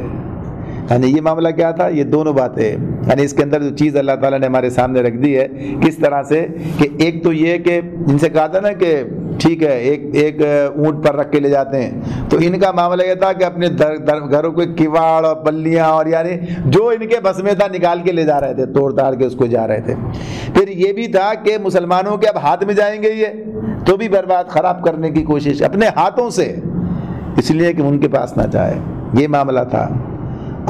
یعنی یہ معاملہ کیا تھا؟ یہ دونوں باتیں، یعنی اس کے اندر جو چیز اللہ تعالیٰ نے ہمارے سامنے رکھ دی ہے کس طرح سے، کہ ایک تو یہ کہ جن سے کہا تھا نا کہ ٹھیک ہے ایک اونٹ پر رکھ کے لے جاتے ہیں، تو ان کا معاملہ یہ تھا کہ اپنے گھروں کے کواڑ اور بلیاں اور یعنی جو ان کے بس میں تھا نکال کے لے جا رہے تھے، توڑ تاڑ کے اس کو جا رہے تھے۔ پھر یہ بھی تھا کہ مسلمانوں کے اب ہاتھ میں جائیں گے یہ تو بھی برباد خراب کرنے کی کوشش اپنے ہاتھوں سے، اس لیے کہ ان کے پاس نہ جائے، یہ معاملہ تھا۔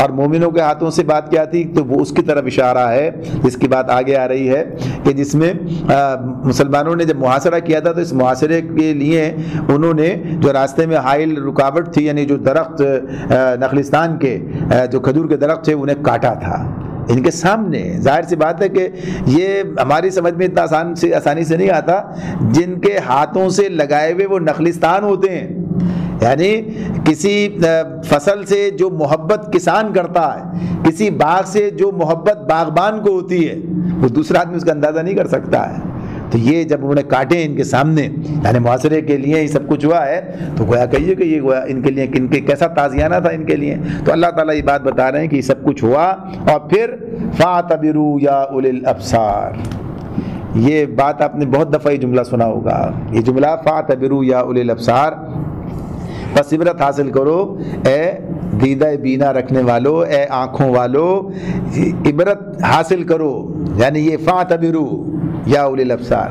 اور مومنوں کے ہاتھوں سے بات کیا تھی؟ تو وہ اس کی طرف اشارہ ہے جس کی بات آگے آ رہی ہے کہ جس میں مسلمانوں نے جب محاصرہ کیا تھا تو اس محاصرے کے لیے انہوں نے جو راستے میں حائل رکاوٹ تھی، یعنی جو درخت نخلستان کے جو کھجور کے درخت تھے انہیں کاٹا تھا ان کے سامنے۔ ظاہر سی بات ہے کہ یہ ہماری سمجھ میں اتنا آسانی سے نہیں آتا، جن کے ہاتھوں سے لگائے ہوئے وہ نخلستان ہوتے ہیں، یعنی کسی فصل سے جو محبت کسان کرتا ہے، کسی باغ سے جو محبت باغبان کو ہوتی ہے، وہ دوسرا آدمی اس کا اندازہ نہیں کر سکتا ہے۔ تو یہ جب انہوں نے کاٹے ان کے سامنے، یعنی معاشرے کے لیے یہ سب کچھ ہوا ہے، تو گویا کہیے کہ یہ گویا ان کے لیے ان کے کیسا تازیانہ تھا ان کے لیے۔ تو اللہ تعالیٰ یہ بات بتا رہے ہیں کہ یہ سب کچھ ہوا، اور پھر فَاعْتَبِرُوا يَا أُولِي الْأَبْصَارِ، یہ بات آپ نے بہت دفعہ یہ جملہ سنا ہوگا، یہ جملہ فَاعْتَبِرُوا يَا أُولِي الْأَبْصَارِ، بس عبرت حاصل کرو اے دیدہ بینا رکھنے والو، اے آنکھوں والو، عبرت حاصل کرو، یعنی یہ فَاعْتَبِرُوا یا اولی الابصار۔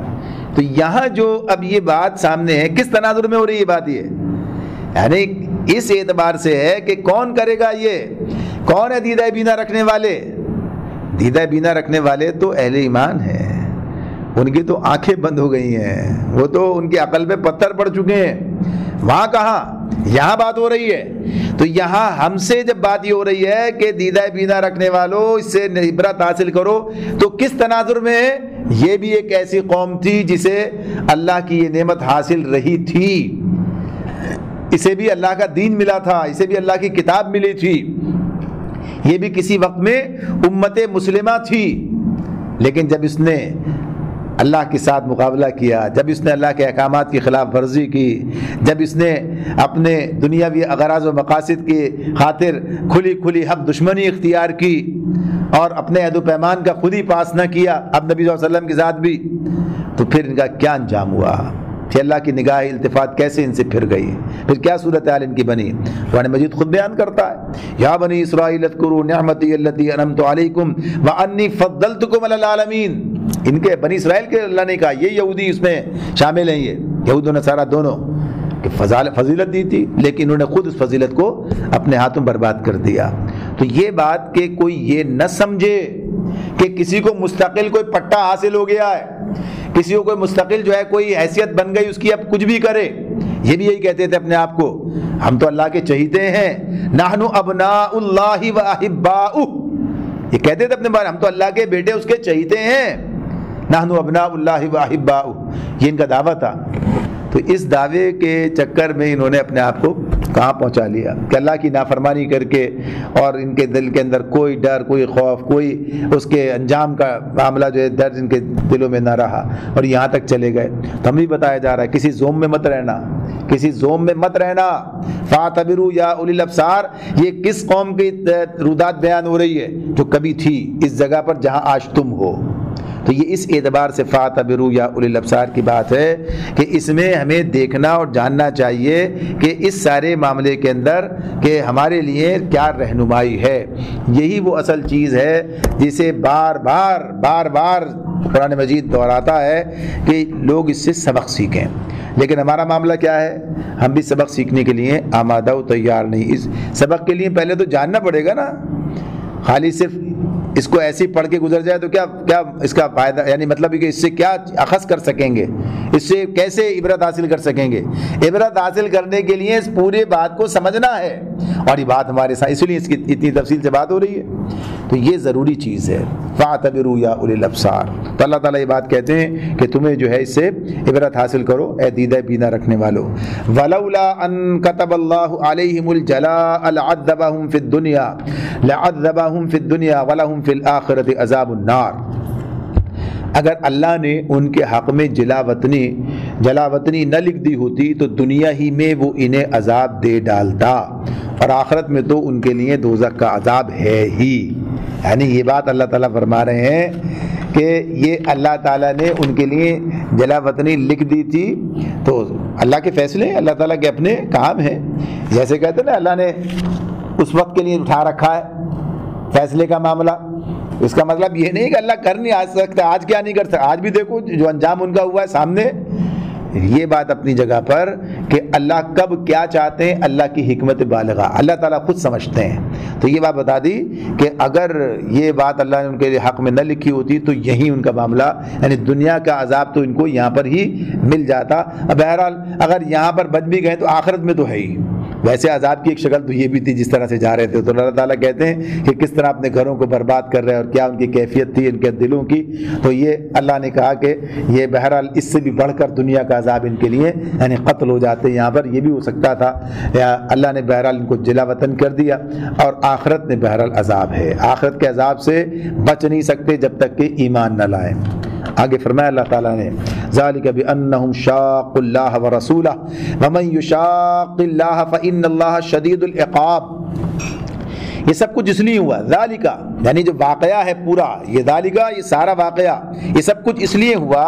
تو یہاں جو اب یہ بات سامنے ہے، کس تناظر میں ہو رہی ہے بات؟ یہ یعنی اس اعتبار سے ہے کہ کون کرے گا، یہ کون ہے دیدہ بینا رکھنے والے؟ دیدہ بینا رکھنے والے تو اہل ایمان ہیں، ان کی تو آنکھیں بند ہو گئی ہیں، وہ تو ان کی عقل پہ پتھر پڑ چکے ہیں۔ وہاں کہاں؟ یہاں بات ہو رہی ہے۔ تو یہاں ہم سے جب بات یہ ہو رہی ہے کہ دیدہ بینا رکھنے والوں اس سے عبرت حاصل کرو، تو کس تناظر میں ہے؟ یہ بھی ایک ایسی قوم تھی جسے اللہ کی یہ نعمت حاصل رہی تھی، اسے بھی اللہ کا دین ملا تھا، اسے بھی اللہ کی کتاب ملی تھی، یہ بھی کسی وقت میں امت مسلمہ تھی، لیکن جب اس نے اللہ کے ساتھ مقابلہ کیا، جب اس نے اللہ کے احکامات کی خلاف ورزی کی، جب اس نے اپنے دنیاوی اغراض و مقاصد کی خاطر کھلی کھلی حق دشمنی اختیار کی اور اپنے عہد و پیمان کا خود ہی پاس نہ کیا اب نبی صلی اللہ علیہ وسلم کے ساتھ بھی، تو پھر ان کا کیا انجام ہوا؟ کہ اللہ کی نگاہ التفات کیسے ان سے پھر گئی، پھر کیا صورتحال ان کی بنی؟ قرآن مجید خود بیان کرتا ہے، یا بنی اسرائیل اذکروا نعمتی التی انعمت علیکم وانی فضلتکم علی العالمین۔ ان کے بنی اسرائیل کے اللہ نے کہا، یہ یہودی اس میں شامل ہیں، یہ یہود و نصارہ دونوں، کہ فضیلت دی تھی، لیکن انہوں نے خود اس فضیلت کو اپنے ہاتھوں برباد کر دیا۔ تو یہ بات کہ کوئی یہ نہ سمجھے کہ کسی کو مستقل کوئی پٹا حاصل ہو گیا ہے، کسی کو کوئی مستقل جو ہے کوئی حیثیت بن گئی اس کی، اب کچھ بھی کرے۔ یہ بھی یہی کہتے تھے اپنے آپ کو، ہم تو اللہ کے چہیتے ہیں، نحن ابناء اللہ و احباؤہ، یہ کہتے تھے اپنے بارے، ہم تو اللہ کے بیٹے اس کے چہیتے ہیں، نحن ابناء اللہ و احباؤہ، یہ ان کا دعویٰ تھا۔ تو اس دعوے کے چکر میں انہوں نے اپنے آپ کو کہاں پہنچا لیا کہ اللہ کی نافرمانی کر کے، اور ان کے دل کے اندر کوئی ڈر، کوئی خوف، کوئی اس کے انجام کا معاملہ جو ہے درد ان کے دلوں میں نہ رہا، اور یہاں تک چلے گئے۔ تو ہم بھی بتایا جا رہا ہے کسی زوم میں مت رہنا، کسی زوم میں مت رہنا۔ فاعتبروا یا اولی الابصار، یہ کس قوم کی رودات بیان ہو رہی ہے؟ جو کبھی تھی اس جگہ پر جہاں آج تم ہو۔ تو یہ اس اعتبار سے فاعتبروا یا اولی الابصار کی بات ہے کہ اس میں ہمیں دیکھنا اور جاننا چاہیے کہ اس سارے معاملے کے اندر کہ ہمارے لیے کیا رہنمائی ہے۔ یہی وہ اصل چیز ہے جسے بار بار قرآن مجید دہراتا ہے کہ لوگ اس سے سبق سیکھیں، لیکن ہمارا معاملہ کیا ہے؟ ہم بھی سبق سیکھنے کے لیے آمادہ و تیار نہیں۔ اس سبق کے لیے پہلے تو جاننا پڑے گا نا، خالی صرف اس کو ایسے ہی پڑھ کے گزر جائے تو کیا اس کا فائدہ، یعنی مطلب کہ اس سے کیا اخذ کر سکیں گے، اس سے کیسے عبرت حاصل کر سکیں گے؟ عبرت حاصل کرنے کے لیے اس پورے بات کو سمجھنا ہے، اور یہ بات ہمارے ساتھ اس لیے اس کی اتنی تفصیل سے بات ہو رہی ہے، تو یہ ضروری چیز ہے۔ فاعتبروا یا اولی الابصار، تو اللہ تعالیٰ یہ بات کہتے ہیں کہ تمہیں جو ہے اس سے عبرت حاصل کرو اے دیدہ بینا رکھنے والو۔ ولولا ان كتب الله عليهم الجلاء لعذبهم في الدنيا ولهم في الآخرة عذاب النار، اگر اللہ نے ان کے حق میں جلا وطنی نہ لکھ دی ہوتی تو دنیا ہی میں وہ انہیں عذاب دے ڈالتا، اور آخرت میں تو ان کے لیے دوزخ کا عذاب ہے ہی۔ یعنی یہ بات اللہ تعالیٰ فرما رہے ہیں کہ یہ اللہ تعالیٰ نے ان کے لیے جلا وطنی لکھ دی تھی، تو اللہ کے فیصلے، اللہ تعالیٰ کے اپنے کام ہیں۔ جیسے کہتے ہیں نا اللہ نے اس وقت کے لیے اٹھا رکھا ہے فیصلے کا معاملہ، اس کا مطلب یہ نہیں کہ اللہ کر نہیں آ سکتا، آج کیا نہیں کر سکتا، آج بھی دیکھو جو انجام ان کا ہوا ہے سامنے۔ یہ بات اپنی جگہ پر کہ اللہ کب کیا چاہتے ہیں، اللہ کی حکمت بالغہ اللہ تعالیٰ خود سمجھتے ہیں۔ تو یہ بات بتا دی کہ اگر یہ بات اللہ نے ان کے حق میں نہ لکھی ہوتی تو یہی ان کا معاملہ، یعنی دنیا کا عذاب تو ان کو یہاں پر ہی مل جاتا۔ بہرحال اگر یہاں پر بچ بھی گئے تو آخرت میں تو ہے ہی، ویسے عذاب کی ایک شکل تو یہ بھی تھی جس طرح سے جا رہے تھے، تو اللہ تعالیٰ کہتے ہیں کہ کس طرح اپنے گھروں کو برباد کر رہے ہیں اور کیا ان کی کیفیت تھی ان کے دلوں کی. تو یہ اللہ نے کہا کہ یہ بہرحال اس سے بھی بڑھ کر دنیا کا عذاب ان کے لیے یعنی قتل ہو جاتے ہیں. یہاں پر یہ بھی ہو سکتا تھا، یا اللہ نے بہرحال ان کو جلا وطن کر دیا. اور آخرت میں بہرحال عذاب ہے، آخرت کے عذاب سے بچ نہیں سکتے جب تک کہ ایمان نہ لائیں. آگے فرمایا اللہ تعالیٰ نے ذالک بأنہم شاقوا اللہ ورسولہ ومن یشاق اللہ فإن اللہ شدید العقاب. یہ سب کچھ اس لیے ہوا، ذالکہ یعنی جو واقعہ ہے پورا، یہ ذالکہ یہ سارا واقعہ یہ سب کچھ اس لیے ہوا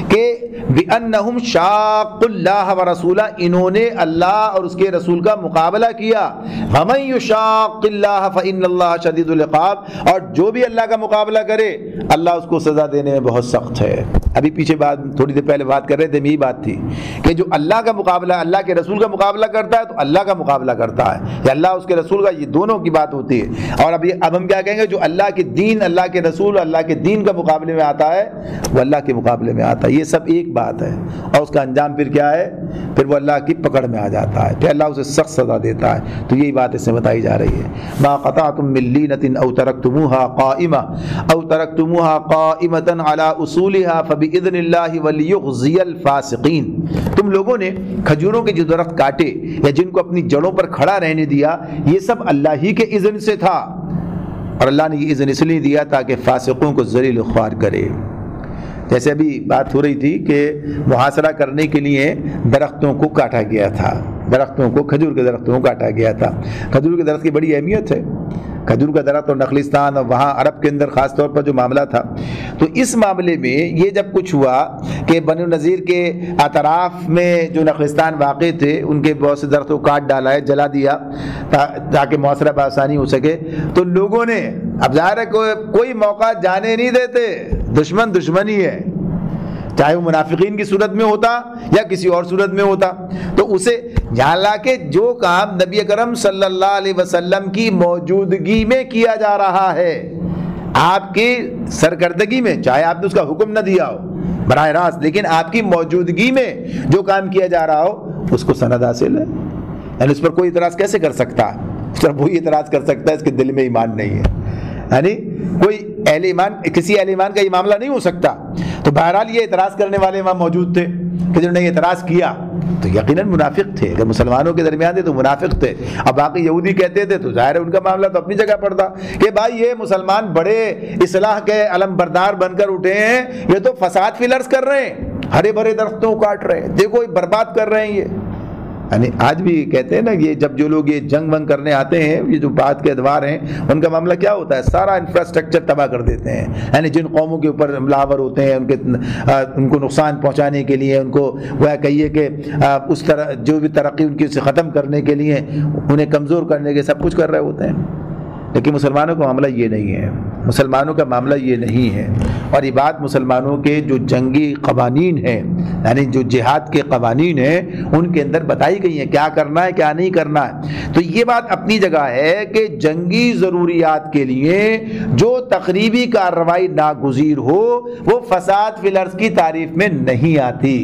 کہ بأنہم شاقوا اللہ ورسولہ، انہوں نے اللہ اور اس کے رسول کا مقابلہ کیا. ومن یشاق اللہ فإن اللہ شدید العقاب، اور جو بھی اللہ کا مقابلہ کرے اللہ اس کو سزا دینے میں بہت سخت ہے. ابھی پیچھے بات تھوڑی دیر پہلے بات کر رہے تھے، یہی بات تھی کہ جو اللہ کا مقابلہ اللہ کے رسول کا مقابلہ کرتا ہے تو اللہ کا مقابلہ کرتا ہے، یا اللہ اس کے رسول کا، یہ دونوں کی بات ہوتی ہے. اور اب ہم کیا کہیں گے، جو اللہ کے دین اللہ کے رسول اللہ کے دین کا مقابلے میں آتا ہے وہ اللہ کے مقابلے میں آتا ہے. یہ سب ایک بات ہے، اور اس کا انجام پھر کیا ہے، پھر وہ اللہ کی پکڑ میں آ جاتا ہے، پھر اللہ اسے سخت سزا دیتا ہے. تو یہی بات اس میں بتائی جا رہی ہے. ما قطعتم من لینۃ او ترکتموها قائمة او ترکتموها قائمة على اصولها فبإذن اللہ وليخزي الفاسقین. تم لوگوں نے کھجوروں کے جو درخت کاٹے یا جن کو اپنی جڑوں پر کھڑا رہنے دیا، یہ سب اللہ ہی کے اذن سے تھا، اور اللہ نے یہ اذن اس لیے دیا تاکہ فاسقوں کو ذلیل و خوار کرے. جیسے ابھی بات ہو رہی تھی کہ محاصرہ کرنے کے لیے درختوں کو کاٹا گیا تھا، درختوں کو کھجور کے درختوں کو کاٹا گیا تھا. کھجور کے درخت کی بڑی اہمیت ہے، کھجور کا درخت اور نخلستان اور وہاں عرب کے اندر خاص طور پر جو معاملہ تھا. تو اس معاملے میں یہ جب کچھ ہوا کہ بنو نذیر کے اطراف میں جو نخلستان واقع تھے ان کے بہت سے درختوں کو کاٹ ڈالا ہے، جلا دیا تاکہ محاصرہ بآسانی ہو سکے. تو لوگوں نے اب ظاہر ہے کوئی موقع جانے نہیں دیتے، دشمن دشمنی ہے، چاہے وہ منافقین کی صورت میں ہوتا یا کسی اور صورت میں ہوتا. تو اسے حالانکہ جو کام نبی اکرم صلی اللہ علیہ وسلم کی موجودگی میں کیا جا رہا ہے، آپ کی سرکردگی میں، چاہے آپ نے اس کا حکم نہ دیا ہو براہ راست، لیکن آپ کی موجودگی میں جو کام کیا جا رہا ہو اس کو سند حاصل ہے. یعنی اس پر کوئی اعتراض کیسے کر سکتا ہے؟ صرف وہی اعتراض کر سکتا ہے اس کے دل میں ایمان نہیں ہے. یعنی کوئی اہل ایمان، کسی اہل ایمان کا یہ معاملہ نہیں ہو سکتا. تو بہرحال یہ اعتراض کرنے والے وہاں موجود تھے کہ جنہوں نے اعتراض کیا تو یقیناً منافق تھے. اگر مسلمانوں کے درمیان تھے تو منافق تھے. اب باقی یہودی کہتے تھے تو ظاہر ہے ان کا معاملہ تو اپنی جگہ پڑتا کہ بھائی یہ مسلمان بڑے اصلاح کے علم بردار بن کر اٹھے ہیں، یہ تو فساد فی الارض کر رہے ہیں، ہرے بھرے درختوں کو کاٹ رہے ہیں، دیکھو یہ برباد کر رہے ہیں. یہ یعنی آج بھی کہتے ہیں نا، یہ جب جو لوگ یہ جنگ ونگ کرنے آتے ہیں، یہ جو بات کے ادوار ہیں، ان کا معاملہ کیا ہوتا ہے، سارا انفراسٹرکچر تباہ کر دیتے ہیں. یعنی جن قوموں کے اوپر حملہ آور ہوتے ہیں ان کو نقصان پہنچانے کے لیے، ان کو وہ کہیے کہ اس طرح جو بھی ترقی ان کی اسے ختم کرنے کے لیے، انہیں کمزور کرنے کے سب کچھ کر رہے ہوتے ہیں. لیکن مسلمانوں کا معاملہ یہ نہیں ہے، مسلمانوں کا معاملہ یہ نہیں ہے. اور یہ بات مسلمانوں کے جو جنگی قوانین ہیں، یعنی جو جہاد کے قوانین ہیں، ان کے اندر بتائی گئی ہیں کیا کرنا ہے کیا نہیں کرنا ہے. تو یہ بات اپنی جگہ ہے کہ جنگی ضروریات کے لیے جو تقریبی کارروائی ناگزیر ہو وہ فساد فی الارض کی تعریف میں نہیں آتی.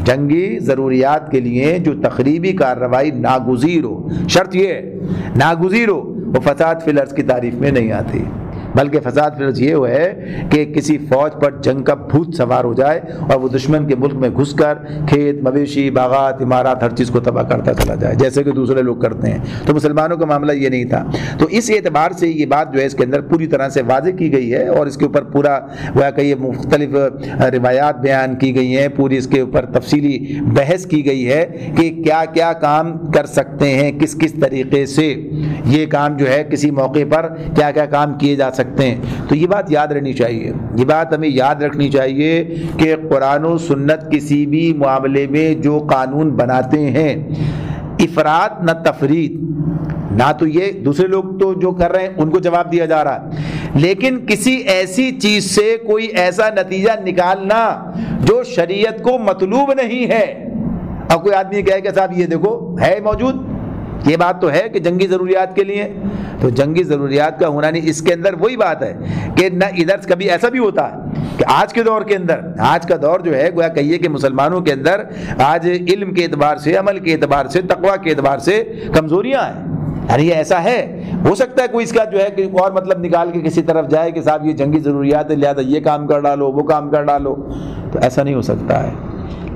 جنگی ضروریات کے لیے جو تقریبی کارروائی ناگزیر ہو، شرط یہ ہے ناگزیر ہو، وہ فساد فی الارض کی تعریف میں نہیں آتی. بلکہ فساد فی الارض یہ ہے کہ کسی فوج پر جنگ کا بھوت سوار ہو جائے اور وہ دشمن کے ملک میں گھس کر کھیت مویشی باغات عمارات ہر چیز کو تباہ کرتا چلا جائے، جیسے کہ دوسرے لوگ کرتے ہیں. تو مسلمانوں کا معاملہ یہ نہیں تھا. تو اس اعتبار سے یہ بات جو ہے اس کے اندر پوری طرح سے واضح کی گئی ہے، اور اس کے اوپر پورا وہ کہ یہ مختلف روایات بیان کی گئی ہیں، پوری اس کے اوپر تفصیلی بحث کی گئی ہے کہ کیا کیا کام کر سکتے ہیں، کس کس طریقے سے یہ کام جو ہے کسی موقع پر کیا کیا کام کیے جا سکتے ہیں. تو یہ بات یاد رہنی چاہیے، یہ بات ہمیں یاد رکھنی چاہیے کہ قرآن و سنت کسی بھی معاملے میں جو قانون بناتے ہیں، افراط نہ تفریط، نہ تو یہ دوسرے لوگ تو جو کر رہے ہیں ان کو جواب دیا جا رہا ہے، لیکن کسی ایسی چیز سے کوئی ایسا نتیجہ نکالنا جو شریعت کو مطلوب نہیں ہے. اب کوئی آدمی کہے کہ صاحب یہ دیکھو ہے موجود، یہ بات تو ہے کہ جنگی ضروریات کے لیے، تو تو جنگی ضروریات کا ہونا نہیں، اس کے اندر وہی بات ہے کہ نہ ادھر کبھی ایسا بھی ہوتا ہے کہ آج کے دور کے اندر، آج کا دور جو ہے گویا کہیے کہ مسلمانوں کے اندر آج علم کے اعتبار سے، عمل کے اعتبار سے، تقویٰ کے اعتبار سے کمزوریاں ہیں. یعنی یہ ایسا ہے، ہو سکتا ہے کوئی اس کا جو ہے کہ اور مطلب نکال کے کسی طرف جائے کہ صاحب یہ جنگی ضروریات ہے لہذا یہ کام کر ڈالو، وہ کام کر ڈالو، تو ایسا نہیں ہو سکتا ہے.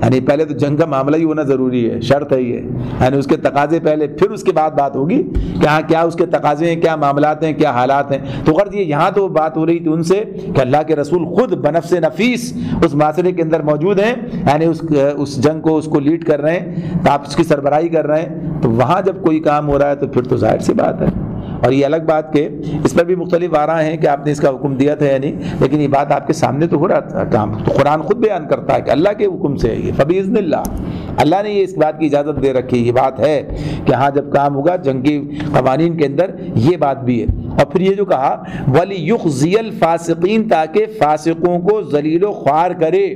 یعنی پہلے تو جنگ کا معاملہ ہی ہونا ضروری ہے، شرط ہے یہ، یعنی اس کے تقاضے پہلے، پھر اس کے بعد بات ہوگی کہ ہاں کیا اس کے تقاضے ہیں، کیا معاملات ہیں، کیا حالات ہیں. تو غرض یہ یہاں تو بات ہو رہی تھی ان سے کہ اللہ کے رسول خود بنفس نفیس اس معاشرے کے اندر موجود ہیں، یعنی اس جنگ کو، اس کو لیڈ کر رہے ہیں، تو آپ اس کی سربراہی کر رہے ہیں. تو وہاں جب کوئی کام ہو رہا ہے تو پھر تو ظاہر سی بات ہے. اور یہ الگ بات کہ اس پر بھی مختلف آراء ہیں کہ آپ نے اس کا حکم دیا تھا یا نہیں، لیکن یہ بات آپ کے سامنے تو ہو رہا تھا کام. تو قرآن خود بیان کرتا ہے کہ اللہ کے حکم سے یہ فبإذن اللہ، اللہ نے یہ اس بات کی اجازت دے رکھی. یہ بات ہے کہ ہاں جب کام ہوگا جنگی قوانین کے اندر یہ بات بھی ہے. اور پھر یہ جو کہا وَلِيُخْزِيَ الْفَاسِقِينَ، تاکہ فاسقوں کو ذلیل و خوار کرے.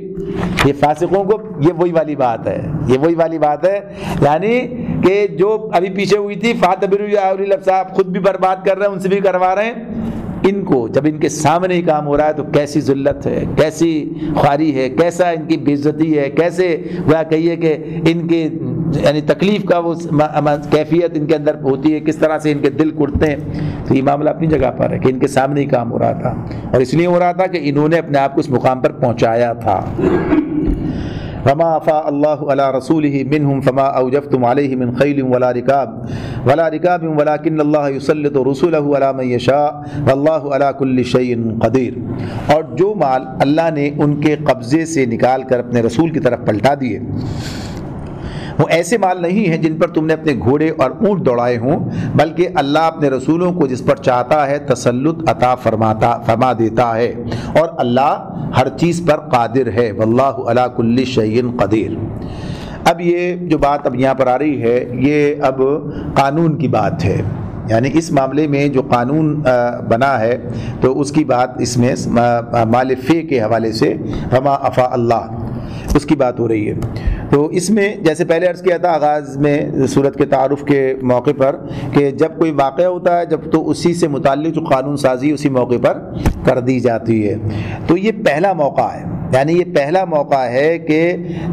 یہ فاسقوں کو، یہ وہی والی بات ہے، یہ وہی والی بات ہے، یعنی کہ جو ابھی پیچھے ہوئی تھی فَاعْتَبِرُوا يَا أُولِي الْأَبْصَارِ، خود بھی برباد کر رہے ہیں، ان سے بھی کروا رہے ہیں. ان کو جب ان کے سامنے ہی کام ہو رہا ہے تو کیسی ذلت ہے، کیسی خواری ہے، کیسا ان کی بے عزتی ہے، کیسے وہ کہیے کہ ان کے یعنی تکلیف کا وہ کیفیت ان کے اندر ہوتی ہے، کس طرح سے ان کے دل کڑتے ہیں. تو یہ معاملہ اپنی جگہ پر ہے کہ ان کے سامنے ہی کام ہو رہا تھا، اور اس لیے ہو رہا تھا کہ انہوں نے اپنے آپ کو اس مقام پر پہنچایا تھا. وما افاء اللہ علی رسولہ منہم فما اوجفتم علیہ من خیل ولا رکاب ولکن اللہ یسلط رسولہ علی من یشاء واللہ علی کل شیء قدیر. اور جو مال اللہ نے ان کے قبضے سے نکال کر اپنے رسول کی طرف پلٹا دیے، وہ ایسے مال نہیں ہیں جن پر تم نے اپنے گھوڑے اور اونٹ دوڑائے ہوں، بلکہ اللہ اپنے رسولوں کو جس پر چاہتا ہے تسلط عطا فرما دیتا ہے، اور اللہ ہر چیز پر قادر ہے. واللہ علی کل شیء قدیر. اب یہ جو بات اب یہاں پر آ رہی ہے یہ اب قانون کی بات ہے، یعنی اس معاملے میں جو قانون بنا ہے تو اس کی بات اس میں مال فے کے حوالے سے وما افاء اللہ اس کی بات ہو رہی ہے. تو اس میں جیسے پہلے عرض کیا تھا آغاز میں سورت کے تعارف کے موقع پر کہ جب کوئی واقعہ ہوتا ہے جب تو اسی سے متعلق جو قانون سازی اسی موقع پر کر دی جاتی ہے. تو یہ پہلا موقع ہے، یعنی یہ پہلا موقع ہے کہ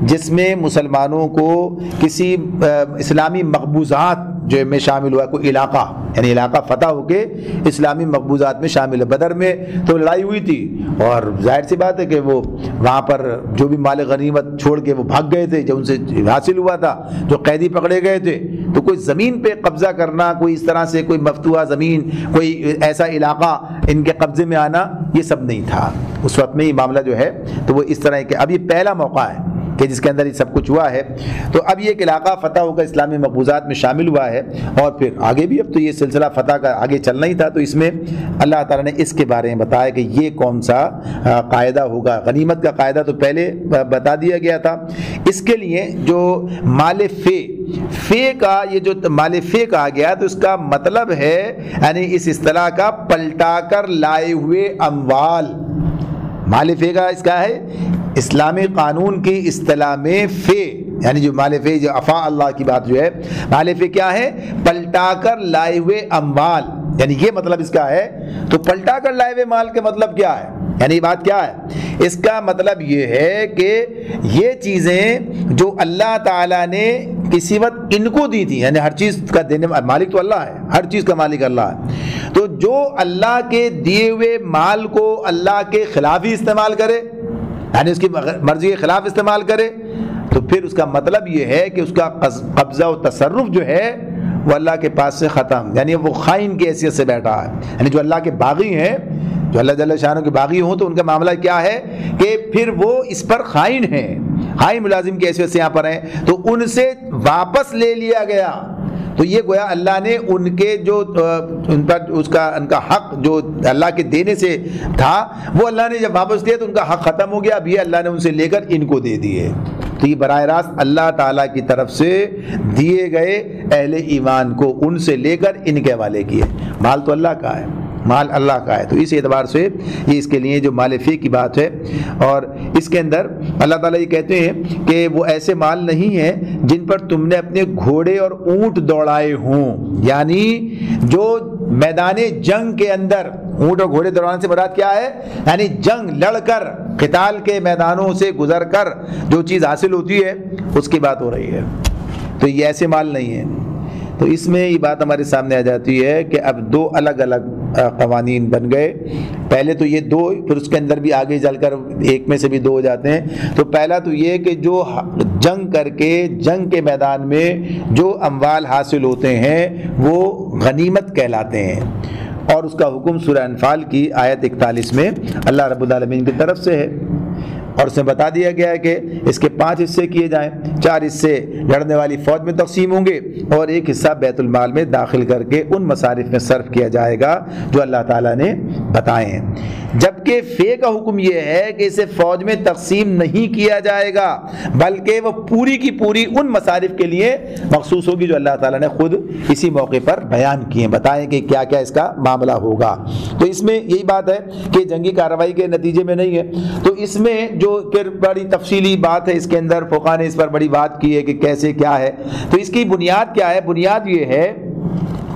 جس میں مسلمانوں کو کسی اسلامی مقبوضات جو میں شامل ہوا، کوئی علاقہ یعنی علاقہ فتح ہو کے اسلامی مقبوضات میں شامل ہے. بدر میں تو لڑائی ہوئی تھی اور ظاہر سی بات ہے کہ وہ وہاں پر جو بھی مال غنیمت چھوڑ کے وہ بھاگ گئے تھے جو ان سے حاصل ہوا تھا، جو قیدی پکڑے گئے تھے. تو کوئی زمین پہ قبضہ کرنا، کوئی اس طرح سے کوئی مفتوحہ زمین، کوئی ایسا علاقہ ان کے قبضے میں آنا، یہ سب نہیں تھا اس وقت میں. یہ معاملہ جو ہے تو وہ اس طرح ہے کہ اب یہ پہلا موقع ہے کہ جس کے اندر یہ سب کچھ ہوا ہے. تو اب یہ ایک علاقہ فتح ہو کر اسلامی مقبوضات میں شامل ہوا ہے، اور پھر آگے بھی اب تو یہ سلسلہ فتح کا آگے چلنا ہی تھا. تو اس میں اللہ تعالیٰ نے اس کے بارے میں بتایا کہ یہ کون سا قاعدہ ہوگا. غنیمت کا قاعدہ تو پہلے بتا دیا گیا تھا. اس کے لیے جو مال فے کا، یہ جو مال فے کہا گیا تو اس کا مطلب ہے یعنی اس اصطلاح کا پلٹا کر لائے ہوئے اموال. مال فے کا اس کا ہے اسلامی قانون کی اصطلاح میں فے، یعنی جو مال فے، جو افاء اللہ کی بات جو ہے، مال فے کیا ہے؟ پلٹا کر لائے ہوئے اموال، یعنی یہ مطلب اس کا ہے. تو پلٹا کر لائے ہوئے مال کا مطلب کیا ہے؟ یعنی بات کیا ہے؟ اس کا مطلب یہ ہے کہ یہ چیزیں جو اللہ تعالیٰ نے کسی وقت ان کو دی تھی، یعنی ہر چیز کا دینے مالک تو اللہ ہے، ہر چیز کا مالک اللہ ہے. تو جو اللہ کے دیے ہوئے مال کو اللہ کے خلاف ہی استعمال کرے، یعنی اس کی مرضی کے خلاف استعمال کرے، تو پھر اس کا مطلب یہ ہے کہ اس کا قبضہ و تصرف جو ہے وہ اللہ کے پاس سے ختم، یعنی وہ خائن کی حیثیت سے بیٹھا ہے. یعنی جو اللہ کے باغی ہیں، جو اللہ جل شانہ کے باغی ہوں، تو ان کا معاملہ کیا ہے کہ پھر وہ اس پر خائن ہیں، خائن ملازم کی حیثیت سے یہاں پر ہیں، تو ان سے واپس لے لیا گیا. تو یہ گویا اللہ نے ان کے جو ان پر ان کا حق جو اللہ کے دینے سے تھا وہ اللہ نے جب واپس دیا تو ان کا حق ختم ہو گیا. اب یہ اللہ نے ان سے لے کر ان کو دے دیے. تو یہ براہ راست اللہ تعالیٰ کی طرف سے دیے گئے اہل ایمان کو ان سے لے کر ان کے حوالے کیے. مال تو اللہ کا ہے، مال اللہ کا ہے۔ تو اس اعتبار سے یہ اس کے لیے جو مال فی کی بات ہے، اور اس کے اندر اللہ تعالیٰ یہ کہتے ہیں کہ وہ ایسے مال نہیں ہیں جن پر تم نے اپنے گھوڑے اور اونٹ دوڑائے ہوں، یعنی جو میدان جنگ کے اندر اونٹ اور گھوڑے دوڑانے سے مراد کیا ہے؟ یعنی جنگ لڑ کر، قتال کے میدانوں سے گزر کر جو چیز حاصل ہوتی ہے اس کی بات ہو رہی ہے۔ تو یہ ایسے مال نہیں ہیں۔ تو اس میں یہ بات ہمارے سامنے آ جاتی ہے کہ اب دو الگ الگ قوانین بن گئے۔ پہلے تو یہ دو، پھر اس کے اندر بھی آگے چل کر ایک میں سے بھی دو ہو جاتے ہیں۔ تو پہلا تو یہ کہ جو جنگ کر کے جنگ کے میدان میں جو اموال حاصل ہوتے ہیں وہ غنیمت کہلاتے ہیں، اور اس کا حکم سورہ انفال کی آیت 41 میں اللہ رب العالمین کی طرف سے ہے، اور اس میں بتا دیا گیا ہے کہ اس کے 5 حصے کیے جائیں، 4 حصے لڑنے والی فوج میں تقسیم ہوں گے اور ایک حصہ بیت المال میں داخل کر کے ان مصارف میں صرف کیا جائے گا جو اللہ تعالیٰ نے بتائے ہیں۔ جبکہ فے کا حکم یہ ہے کہ اسے فوج میں تقسیم نہیں کیا جائے گا، بلکہ وہ پوری کی پوری ان مصارف کے لیے مخصوص ہوگی جو اللہ تعالیٰ نے خود اسی موقع پر بیان کیے، بتائیں کہ کیا کیا اس کا معاملہ ہوگا۔ تو اس میں یہی بات ہے کہ جنگی کارروائی کے نتیجے میں نہیں ہے۔ تو اس میں جو پھر بڑی تفصیلی بات ہے، اس کے اندر فقہاء نے اس پر بڑی بات کی ہے کہ کیسے کیا ہے۔ تو اس کی بنیاد کیا ہے؟ بنیاد یہ ہے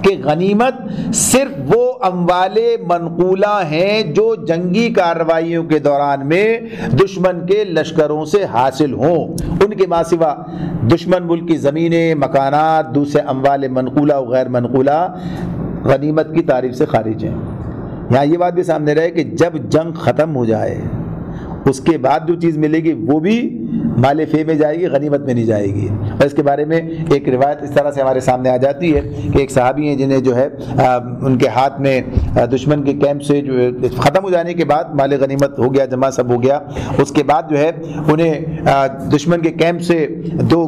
کہ غنیمت صرف وہ اموال منقولہ ہیں جو جنگی کارروائیوں کے دوران میں دشمن کے لشکروں سے حاصل ہوں، ان کے ماں سوا دشمن ملک کی زمینیں، مکانات، دوسرے اموال منقولہ و غیر منقولہ غنیمت کی تعریف سے خارج ہیں۔ یہاں یہ بات بھی سامنے رہے کہ جب جنگ ختم ہو جائے اس کے بعد جو چیز ملے گی وہ بھی مال فے میں جائے گی، غنیمت میں نہیں جائے گی۔ اور اس کے بارے میں ایک روایت اس طرح سے ہمارے سامنے آ جاتی ہے کہ ایک صحابی ہیں جنہیں جو ہے ان کے ہاتھ میں دشمن کے کیمپ سے جو ختم ہو جانے کے بعد مال غنیمت ہو گیا، جمع سب ہو گیا، اس کے بعد جو ہے انہیں دشمن کے کیمپ سے 2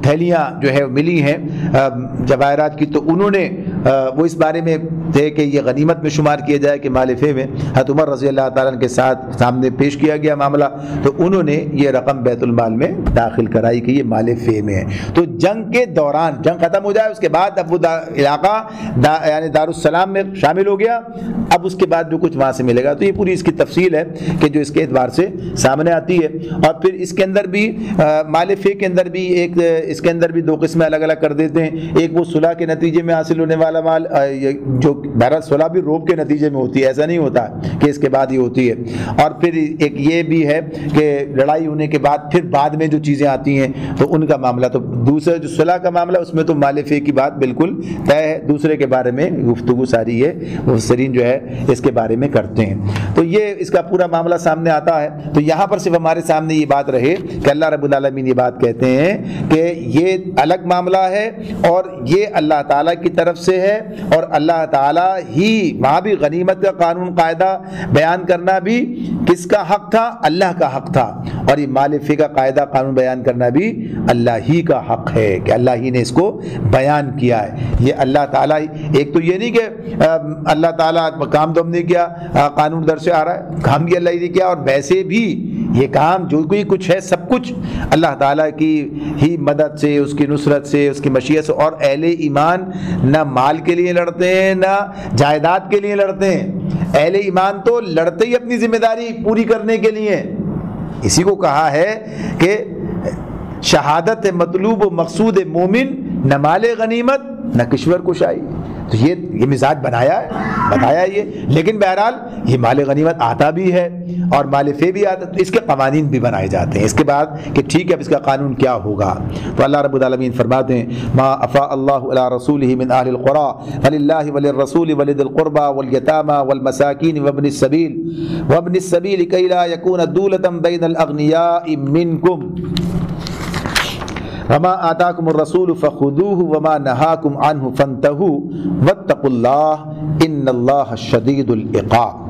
تھیلیاں جو ہے ملی ہیں جواہرات کی، تو انہوں نے وہ اس بارے میں تھے کہ یہ غنیمت میں شمار کیا جائے کہ مال فے میں۔ حضرت عمر رضی اللہ تعالیٰ کے ساتھ سامنے پیش کیا گیا معاملہ، تو انہوں نے یہ رقم بیت المال میں داخل کرائی کہ یہ مال فے میں ہے۔ تو جنگ کے دوران جنگ ختم ہو جائے اس کے بعد اب وہ علاقہ یعنی دارالسلام میں شامل ہو گیا، اب اس کے بعد جو کچھ وہاں سے ملے گا۔ تو یہ پوری اس کی تفصیل ہے کہ جو اس کے اعتبار سے سامنے آتی ہے۔ اور پھر اس کے اندر بھی مال فے کے اندر بھی ایک اس کے اندر بھی 2 قسمیں الگ الگ کر دیتے ہیں۔ ایک وہ صلح کے نتیجے میں حاصل ہونے والا مال، جو بہرحال صلح بھی روب کے نتیجے میں ہوتی ہے، ایسا نہیں ہوتا کہ اس کے بعد ہی ہوتی ہے۔ اور پھر ایک یہ بھی ہے کہ لڑائی ہونے کے بعد پھر بعد میں جو چیزیں آتی ہیں تو ان کا معاملہ، تو دوسرا جو صلح کا معاملہ اس میں تو مال فے کی بات بالکل طے ہے، دوسرے کے بارے میں گفتگو ساری ہے مفسرین جو ہے اس کے بارے میں کرتے ہیں۔ تو یہ اس کا پورا معاملہ سامنے آتا ہے۔ تو یہاں پر صرف ہمارے سامنے یہ بات رہے کہ اللہ رب العالمین یہ بات کہتے ہیں کہ یہ الگ معاملہ ہے اور یہ اللہ تعالیٰ کی طرف سے ہے، اور اللہ تعالیٰ ہی وہاں بھی غنیمت کا قانون قاعدہ بیان کرنا بھی کس کا حق تھا؟ اللہ کا حق تھا، اور یہ مال فے کا قاعدہ قانون بیان کرنا بھی اللہ ہی کا حق ہے کہ اللہ ہی نے اس کو بیان کیا ہے۔ یہ اللہ تعالیٰ ہی، ایک تو یہ نہیں کہ اللہ تعالیٰ کام تو ہم نے کیا، قانون در سے آ رہا ہے، کام بھی اللہ ہی نے کیا، اور ویسے بھی یہ کام جو کوئی کچھ ہے سب کچھ اللہ تعالیٰ کی ہی مدد سے، اس کی نصرت سے، اس کی مشیت سے۔ اور اہل ایمان نہ مال کے لیے لڑتے ہیں نہ جائیداد کے لیے لڑتے ہیں، اہل ایمان تو لڑتے ہی اپنی ذمہ داری پوری کرنے کے لیے۔ اسی کو کہا ہے کہ شہادت مطلوب و مقصود مومن، نہ مال غنیمت نہ کشور کشائی۔ تو یہ مزاج بنایا ہے، بتایا یہ، لیکن بہرحال یہ مال غنیمت آتا بھی ہے اور مال فے بھی آتا، تو اس کے قوانین بھی بنائے جاتے ہیں اس کے بعد کہ ٹھیک ہے اب اس کا قانون کیا ہوگا۔ تو اللہ رب العالمین فرماتے ہیں ما افاء اللہ علی رسولہ من اہل القری فللہ وللرسول ولذی القربى والیتامى والمساکین وابن السبیل کی لا یکون دولۃ بین الاغنیاء منکم وما آتاکم الرسول فخذوہ وما نہاکم عنہ فانتہوا واتقوا اللہ ان اللہ شدید العقاب۔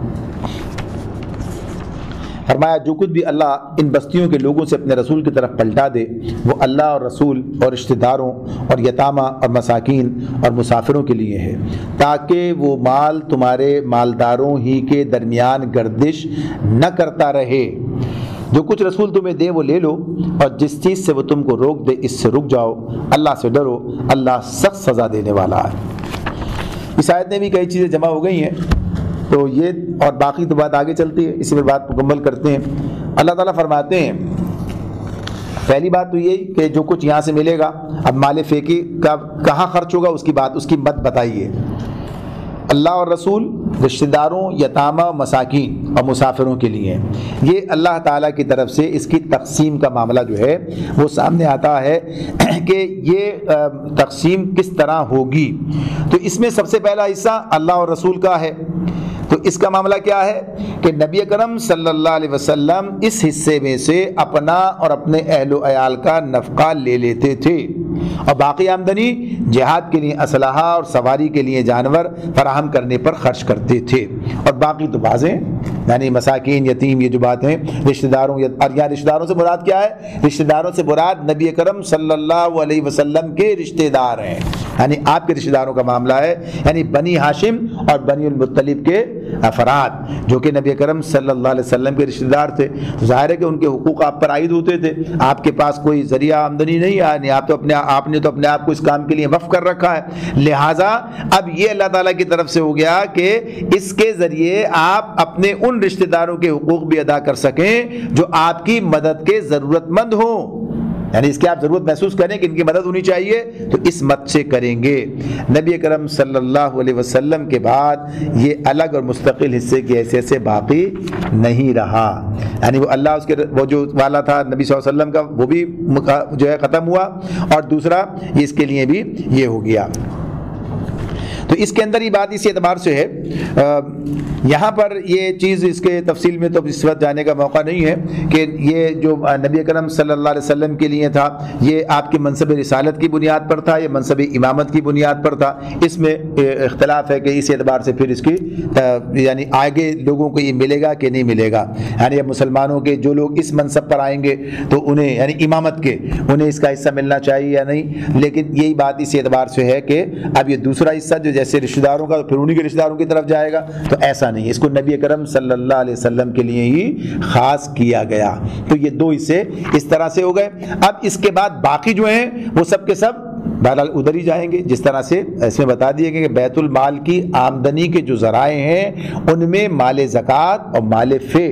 فرمایا جو کچھ بھی اللہ ان بستیوں کے لوگوں سے اپنے رسول کی طرف پلٹا دے وہ اللہ اور رسول اور رشتہ داروں اور یتامہ اور مساکین اور مسافروں کے لیے ہے، تاکہ وہ مال تمہارے مالداروں ہی کے درمیان گردش نہ کرتا رہے۔ جو کچھ رسول تمہیں دے وہ لے لو، اور جس چیز سے وہ تم کو روک دے اس سے رک جاؤ، اللہ سے ڈرو، اللہ سخت سزا دینے والا ہے۔ اس آیت میں بھی کئی چیزیں جمع ہو گئی ہیں۔ تو یہ اور باقی تو بات آگے چلتی ہے، اسی پر بات مکمل کرتے ہیں۔ اللہ تعالیٰ فرماتے ہیں پہلی بات تو یہی کہ جو کچھ یہاں سے ملے گا، اب مال فیکی کا کہاں خرچ ہوگا اس کی بات، اس کی مت بتائیے۔ اللہ اور رسول رشتہ داروں، یتامہ، مساکین اور مسافروں کے لیے، یہ اللہ تعالیٰ کی طرف سے اس کی تقسیم کا معاملہ جو ہے وہ سامنے آتا ہے کہ یہ تقسیم کس طرح ہوگی۔ تو اس میں سب سے پہلا حصہ اللہ اور رسول کا ہے۔ تو اس کا معاملہ کیا ہے کہ نبی اکرم صلی اللہ علیہ وسلم اس حصے میں سے اپنا اور اپنے اہل و عیال کا نفقہ لے لیتے تھے، اور باقی آمدنی جہاد کے لیے اسلحہ اور سواری کے لیے جانور فراہم کرنے پر خرچ کرتے تھے، اور باقی تو بازیں یعنی مساکین، یتیم، یہ جو بات ہیں رشتہ داروں، اور یہاں رشتہ داروں سے مراد کیا ہے؟ رشتہ داروں سے مراد نبی اکرم صلی اللہ علیہ وسلم کے رشتہ دار ہیں، یعنی آپ کے رشتہ داروں کا معاملہ ہے، یعنی بنی ہاشم اور بنی المطلب کے افراد جو کہ نبی اکرم صلی اللہ علیہ وسلم کے رشتہ دار تھے۔ ظاہر ہے کہ ان کے حقوق آپ پر عائد ہوتے تھے، آپ کے پاس کوئی ذریعہ آمدنی نہیں ہے، یعنی آپ نے تو اپنے آپ کو اس کام کے لیے وقف کر رکھا ہے، لہٰذا اب یہ اللہ تعالیٰ کی طرف سے ہو گیا کہ اس کے ذریعے آپ اپنے ان رشتہ داروں کے حقوق بھی ادا کر سکیں جو آپ کی مدد کے ضرورت مند ہوں، یعنی اس کی آپ ضرورت محسوس کریں کہ ان کی مدد ہونی چاہیے تو اس مت سے کریں گے۔ نبی اکرم صلی اللہ علیہ وسلم کے بعد یہ الگ اور مستقل حصے کی حیثیت سے باقی نہیں رہا، یعنی وہ اللہ اس کے وہ جو والا تھا نبی صلی اللہ علیہ وسلم کا وہ بھی جو ہے ختم ہوا، اور دوسرا اس کے لیے بھی یہ ہو گیا۔ تو اس کے اندر یہ بات اس اعتبار سے ہے، یہاں پر یہ چیز اس کے تفصیل میں تو اس وقت جانے کا موقع نہیں ہے کہ یہ جو نبی اکرم صلی اللہ علیہ وسلم کے لیے تھا یہ آپ کے منصب رسالت کی بنیاد پر تھا، یہ منصب امامت کی بنیاد پر تھا، اس میں اختلاف ہے کہ اس اعتبار سے پھر اس کی یعنی آگے لوگوں کو یہ ملے گا کہ نہیں ملے گا، یعنی اب مسلمانوں کے جو لوگ اس منصب پر آئیں گے تو انہیں یعنی امامت کے انہیں اس کا حصہ ملنا چاہیے یا نہیں، لیکن یہی بات اس اعتبار سے ہے کہ اب یہ دوسرا حصہ جو جیسے رشتہ داروں کا پھر انہی کے رشتہ داروں کی طرف جائے گا، تو ایسا نہیں، اس کو نبی اکرم صلی اللہ علیہ وسلم کے لیے ہی خاص کیا گیا۔ تو یہ دو حصے اس طرح سے ہو گئے۔ اب اس کے بعد باقی جو ہیں وہ سب کے سب بہرحال ادھر ہی جائیں گے، جس طرح سے اس میں بتا دیے کہ بیت المال کی آمدنی کے جو ذرائع ہیں ان میں مال زکوٰۃ اور مال فے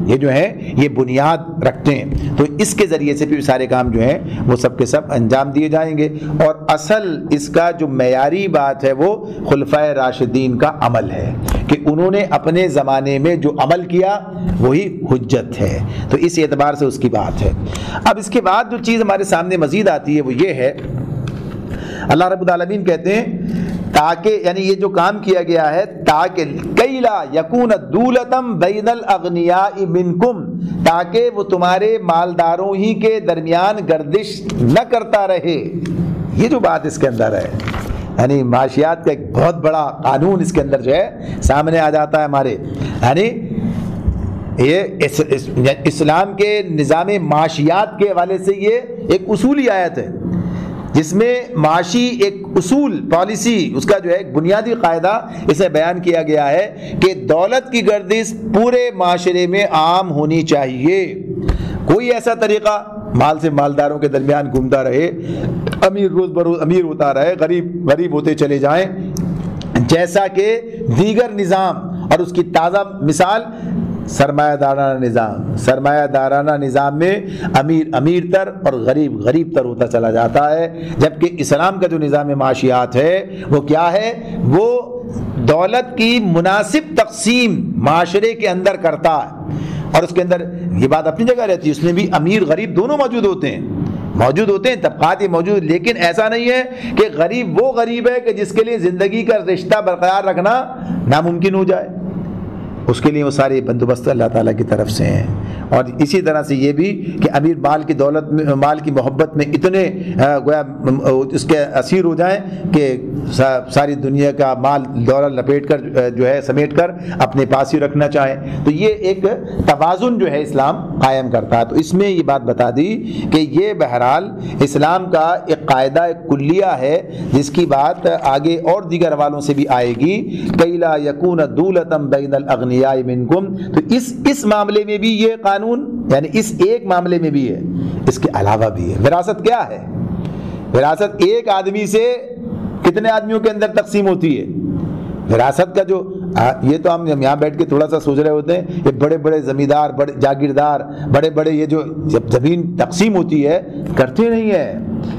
یہ جو ہیں یہ بنیاد رکھتے ہیں، تو اس کے ذریعے سے بھی سارے کام جو ہیں وہ سب کے سب انجام دیے جائیں گے، اور اصل اس کا جو معیاری بات ہے وہ خلفائے راشدین کا عمل ہے کہ انہوں نے اپنے زمانے میں جو عمل کیا وہی حجت ہے، تو اس اعتبار سے اس کی بات ہے۔ اب اس کے بعد جو چیز ہمارے سامنے مزید آتی ہے وہ یہ ہے، اللہ رب العالمین کہتے ہیں تاکہ یعنی یہ جو کام کیا گیا ہے تاکہ کیلا یکون دولتم بین الاغنیاء منکم، تاکہ وہ تمہارے مالداروں ہی کے درمیان گردش نہ کرتا رہے، یہ جو بات اس کے اندر ہے، یعنی معاشیات کا ایک بہت بڑا قانون اس کے اندر جو ہے سامنے آ جاتا ہے ہمارے، یعنی یہ اسلام کے نظام معاشیات کے حوالے سے یہ ایک اصولی آیت ہے جس میں معاشی ایک اصول پالیسی اس کا جو ہے ایک بنیادی قاعدہ اسے بیان کیا گیا ہے کہ دولت کی گردش پورے معاشرے میں عام ہونی چاہیے، کوئی ایسا طریقہ مال سے مالداروں کے درمیان گھومتا رہے، امیر روز بروز امیر ہوتا رہے، غریب غریب ہوتے چلے جائیں، جیسا کہ دیگر نظام، اور اس کی تازہ مثال سرمایہ دارانہ نظام میں امیر امیر تر اور غریب غریب تر ہوتا چلا جاتا ہے، جبکہ اسلام کا جو نظام معاشیات ہے وہ کیا ہے، وہ دولت کی مناسب تقسیم معاشرے کے اندر کرتا ہے، اور اس کے اندر یہ بات اپنی جگہ رہتی ہے، اس میں بھی امیر غریب دونوں موجود ہوتے ہیں، طبقات ہی موجود، لیکن ایسا نہیں ہے کہ غریب وہ غریب ہے کہ جس کے لیے زندگی کا رشتہ برقرار رکھنا ناممکن ہو جائے، اس کے لیے وہ سارے بندوبست اللہ تعالیٰ کی طرف سے ہیں، اور اسی طرح سے یہ بھی کہ امیر مال کی دولت میں مال کی محبت میں اتنے گویا اس کے اسیر ہو جائیں کہ ساری دنیا کا مال دولت لپیٹ کر جو ہے سمیٹ کر اپنے پاس ہی رکھنا چاہیں، تو یہ ایک توازن جو ہے اسلام قائم کرتا ہے۔ تو اس میں یہ بات بتا دی کہ یہ بہرحال اسلام کا ایک قاعدہ ایک کلیہ ہے جس کی بات آگے اور دیگر حوالوں سے بھی آئے گی، کئی لا یکون دولتم بین الاغنیاء منکم، تو اس معاملے میں بھی یہ قانون یعنی اس ایک معاملے میں بھی ہے، اس کے علاوہ بھی ہے۔ وراثت کیا ہے؟ وراثت ایک آدمی سے کتنے آدمیوں کے اندر تقسیم ہوتی ہے؟ وراثت کا جو یہ تو ہم یہاں بیٹھ کے تھوڑا سا سوچ رہے ہوتے ہیں یہ بڑے بڑے زمیندار، بڑے جاگیردار، بڑے بڑے یہ جو جب زمین تقسیم ہوتی ہے کرتے نہیں ہیں،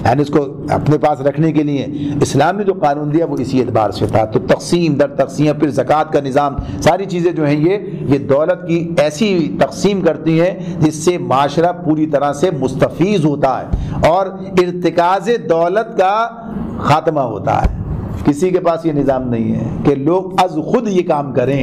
یعنی اس کو اپنے پاس رکھنے کے لیے اسلام نے جو قانون دیا وہ اسی اعتبار سے تھا۔ تو تقسیم در تقسیم، پھر زکوٰۃ کا نظام، ساری چیزیں جو ہیں یہ دولت کی ایسی تقسیم کرتی ہیں جس سے معاشرہ پوری طرح سے مستفیض ہوتا ہے اور ارتکاز دولت کا خاتمہ ہوتا ہے۔ کسی کے پاس یہ نظام نہیں ہے کہ لوگ از خود یہ کام کریں،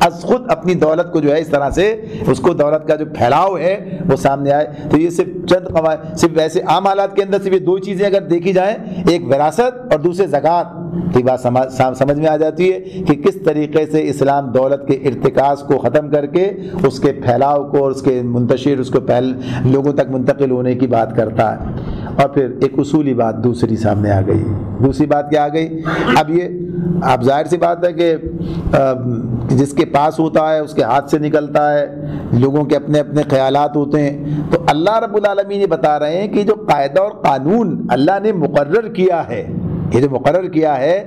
از خود اپنی دولت کو جو ہے اس طرح سے اس کو دولت کا جو پھیلاؤ ہے وہ سامنے آئے۔ تو یہ صرف چند صرف ایسے عام حالات کے اندر صرف یہ دو چیزیں اگر دیکھی جائیں، ایک وراثت اور دوسرے زکوٰۃ، تو یہ بات سمجھ میں آ جاتی ہے کہ کس طریقے سے اسلام دولت کے ارتکاز کو ختم کر کے اس کے پھیلاؤ کو اور اس کے منتشر، اس کو لوگوں تک منتقل ہونے کی بات کرتا ہے۔ اور پھر ایک اصولی بات دوسری سامنے آ گئی۔ دوسری بات کیا آ گئی؟ اب ظاہر سی بات ہے کہ جس کے پاس ہوتا ہے اس کے ہاتھ سے نکلتا ہے، لوگوں کے اپنے اپنے خیالات ہوتے ہیں۔ تو اللہ رب العالمین یہ بتا رہے ہیں کہ جو قاعدہ اور قانون اللہ نے مقرر کیا ہے، یہ جو مقرر کیا ہے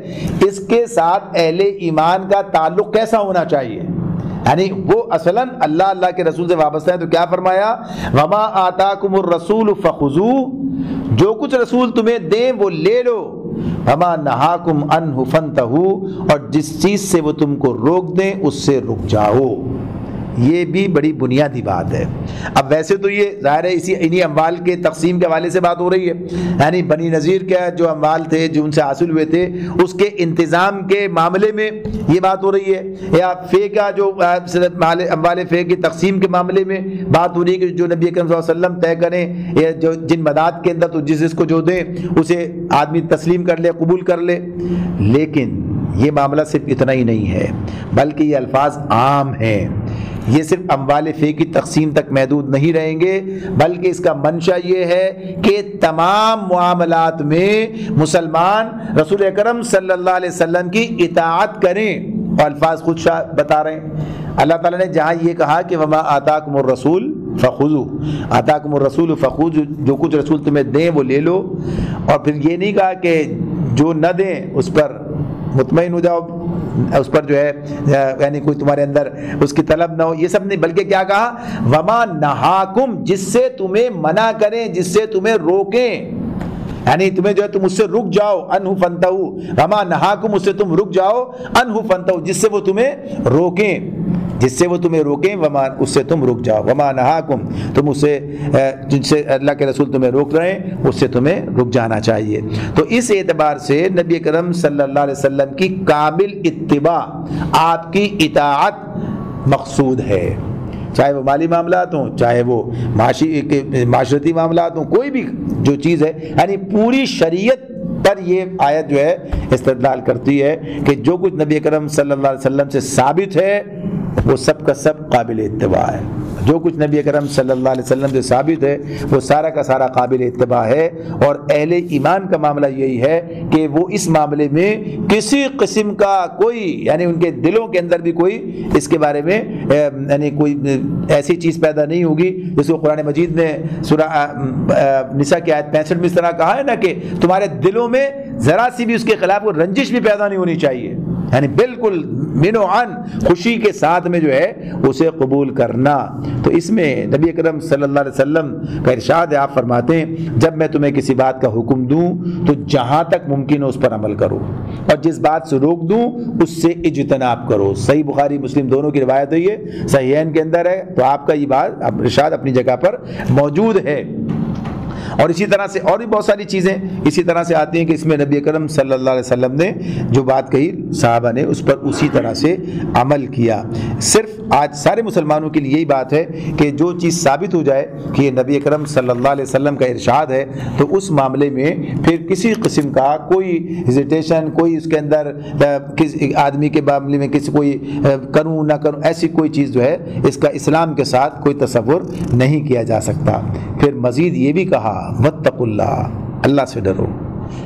اس کے ساتھ اہل ایمان کا تعلق کیسا ہونا چاہیے، یعنی وہ اصلاً اللہ کے رسول سے وابستہ ہے۔ تو کیا فرمایا؟ وما آتاکم الرسول فخذوہ، جو کچھ رسول تمہیں دیں وہ لے لو، وما نہاکم عنہ فانتہوا، اور جس چیز سے وہ تم کو روک دیں اس سے رک جاؤ۔ یہ بھی بڑی بنیادی بات ہے۔ اب ویسے تو یہ ظاہر ہے انہی اموال کے تقسیم کے حوالے سے بات ہو رہی ہے، یعنی بنی نذیر کے جو اموال تھے جو ان سے حاصل ہوئے تھے اس کے انتظام کے معاملے میں یہ بات ہو رہی ہے، یا فے کا جو اموال فے کی تقسیم کے معاملے میں بات ہو رہی ہے کہ جو نبی اکرم صلی اللہ علیہ وسلم طے کریں، یا جو جن مداد کے اندر تو جس کو جو دیں اسے آدمی تسلیم کر لے، قبول کر لے۔ لیکن یہ معاملہ صرف اتنا ہی نہیں ہے بلکہ یہ الفاظ عام ہیں، یہ صرف اموال فے کی تقسیم تک محدود نہیں رہیں گے، بلکہ اس کا منشا یہ ہے کہ تمام معاملات میں مسلمان رسول اکرم صلی اللہ علیہ وسلم کی اطاعت کریں۔ اور الفاظ خود بتا رہے ہیں، اللہ تعالیٰ نے جہاں یہ کہا کہ وما آتاکم الرسول فخذوہ، آتاکم الرسول فخذوہ، جو کچھ رسول تمہیں دیں وہ لے لو، اور پھر یہ نہیں کہا کہ جو نہ دیں اس پر مطمئن ہو جاؤ، اس پر جو ہے یعنی کوئی تمہارے اندر اس کی طلب نہ ہو، یہ سب نہیں، بلکہ کیا کہا؟ وما نہاکم، جس سے تمہیں منع کریں، جس سے تمہیں روکیں، یعنی تمہیں جو ہے تم اس سے رک جاؤ، انہو فانتہو، وما نہاکم، اس سے تم رک جاؤ، انہو فانتہو، جس سے وہ تمہیں روکیں، جس سے وہ تمہیں روکیں، وما، اس سے تم رک جاؤ، وما نہاکم، تم اسے جن سے اللہ کے رسول تمہیں روک رہے ہیں اس سے تمہیں رک جانا چاہیے۔ تو اس اعتبار سے نبی کرم صلی اللہ علیہ وسلم کی کامل اتباع، آپ کی اطاعت مقصود ہے، چاہے وہ مالی معاملات ہوں، چاہے وہ معاشرتی معاملات ہوں، کوئی بھی جو چیز ہے، یعنی پوری شریعت پر یہ آیت جو ہے استدلال کرتی ہے کہ جو کچھ نبی کرم صلی اللہ علیہ وسلم سے ثابت ہے وہ سب کا سب قابل اتباع ہے، جو کچھ نبی اکرم صلی اللہ علیہ وسلم سے ثابت ہے وہ سارا کا سارا قابل اتباع ہے۔ اور اہل ایمان کا معاملہ یہی ہے کہ وہ اس معاملے میں کسی قسم کا کوئی، یعنی ان کے دلوں کے اندر بھی کوئی اس کے بارے میں یعنی کوئی ایسی چیز پیدا نہیں ہوگی جس کو قرآن مجید نے سورہ نساء کی آیت 65 میں اس طرح کہا ہے نا کہ تمہارے دلوں میں ذرا سی بھی اس کے خلاف کوئی رنجش بھی پیدا نہیں ہونی چاہیے، یعنی بالکل من و عن خوشی کے ساتھ میں جو ہے اسے قبول کرنا۔ تو اس میں نبی اکرم صلی اللہ علیہ وسلم کا ارشاد ہے، آپ فرماتے ہیں جب میں تمہیں کسی بات کا حکم دوں تو جہاں تک ممکن ہو اس پر عمل کرو، اور جس بات سے روک دوں اس سے اجتناب کرو۔ صحیح بخاری مسلم دونوں کی روایت ہے، یہ صحیحین کے اندر ہے، تو آپ کا یہ بات ارشاد اپنی جگہ پر موجود ہے۔ اور اسی طرح سے اور بھی بہت ساری چیزیں اسی طرح سے آتی ہیں کہ اس میں نبی اکرم صلی اللہ علیہ وسلم نے جو بات کہی صحابہ نے اس پر اسی طرح سے عمل کیا۔ صرف آج سارے مسلمانوں کے لیے یہی بات ہے کہ جو چیز ثابت ہو جائے کہ یہ نبی اکرم صلی اللہ علیہ وسلم کا ارشاد ہے تو اس معاملے میں پھر کسی قسم کا کوئی ہیزیٹیشن، کوئی اس کے اندر کسی آدمی کے معاملے میں کسی کوئی کروں نہ کروں، ایسی کوئی چیز جو ہے اس کا اسلام کے ساتھ کوئی تصور نہیں کیا جا سکتا۔ پھر مزید یہ بھی کہا واتقوا اللہ، اللہ سے ڈرو،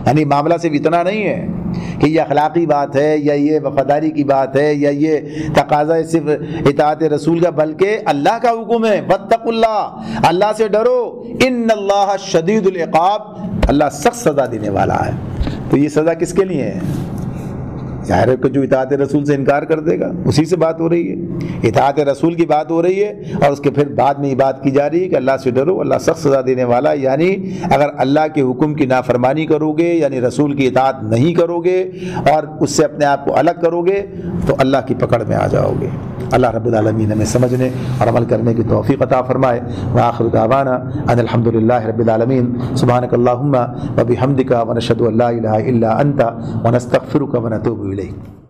یعنی معاملہ صرف اتنا نہیں ہے کہ یہ اخلاقی بات ہے یا یہ وفاداری کی بات ہے یا یہ تقاضا ہے صرف اطاعت رسول کا، بلکہ اللہ کا حکم ہے واتقوا اللہ، اللہ سے ڈرو، ان اللہ شدید العقاب، اللہ سخت سزا دینے والا ہے۔ تو یہ سزا کس کے لیے ہے؟ ظاہر ہے کہ جو اطاعت رسول سے انکار کر دے گا اسی سے بات ہو رہی ہے، اطاعت رسول کی بات ہو رہی ہے، اور اس کے پھر بعد میں یہ بات کی جا رہی ہے کہ اللہ سے ڈرو، اللہ سخت سزا دینے والا ہے۔ یعنی اگر اللہ کے حکم کی نافرمانی کرو گے، یعنی رسول کی اطاعت نہیں کرو گے اور اس سے اپنے آپ کو الگ کرو گے تو اللہ کی پکڑ میں آ جاؤ گے۔ اللہ رب العالمین ہمیں سمجھنے اور عمل کرنے کی توفیق عطا فرمائے۔ وآخر دعوانا ان الحمد للہ رب العالمین۔ سبحانک اللہم وبحمدک ونشہد ان لا الہ الا انت ونستغفرک ونتوب الیک۔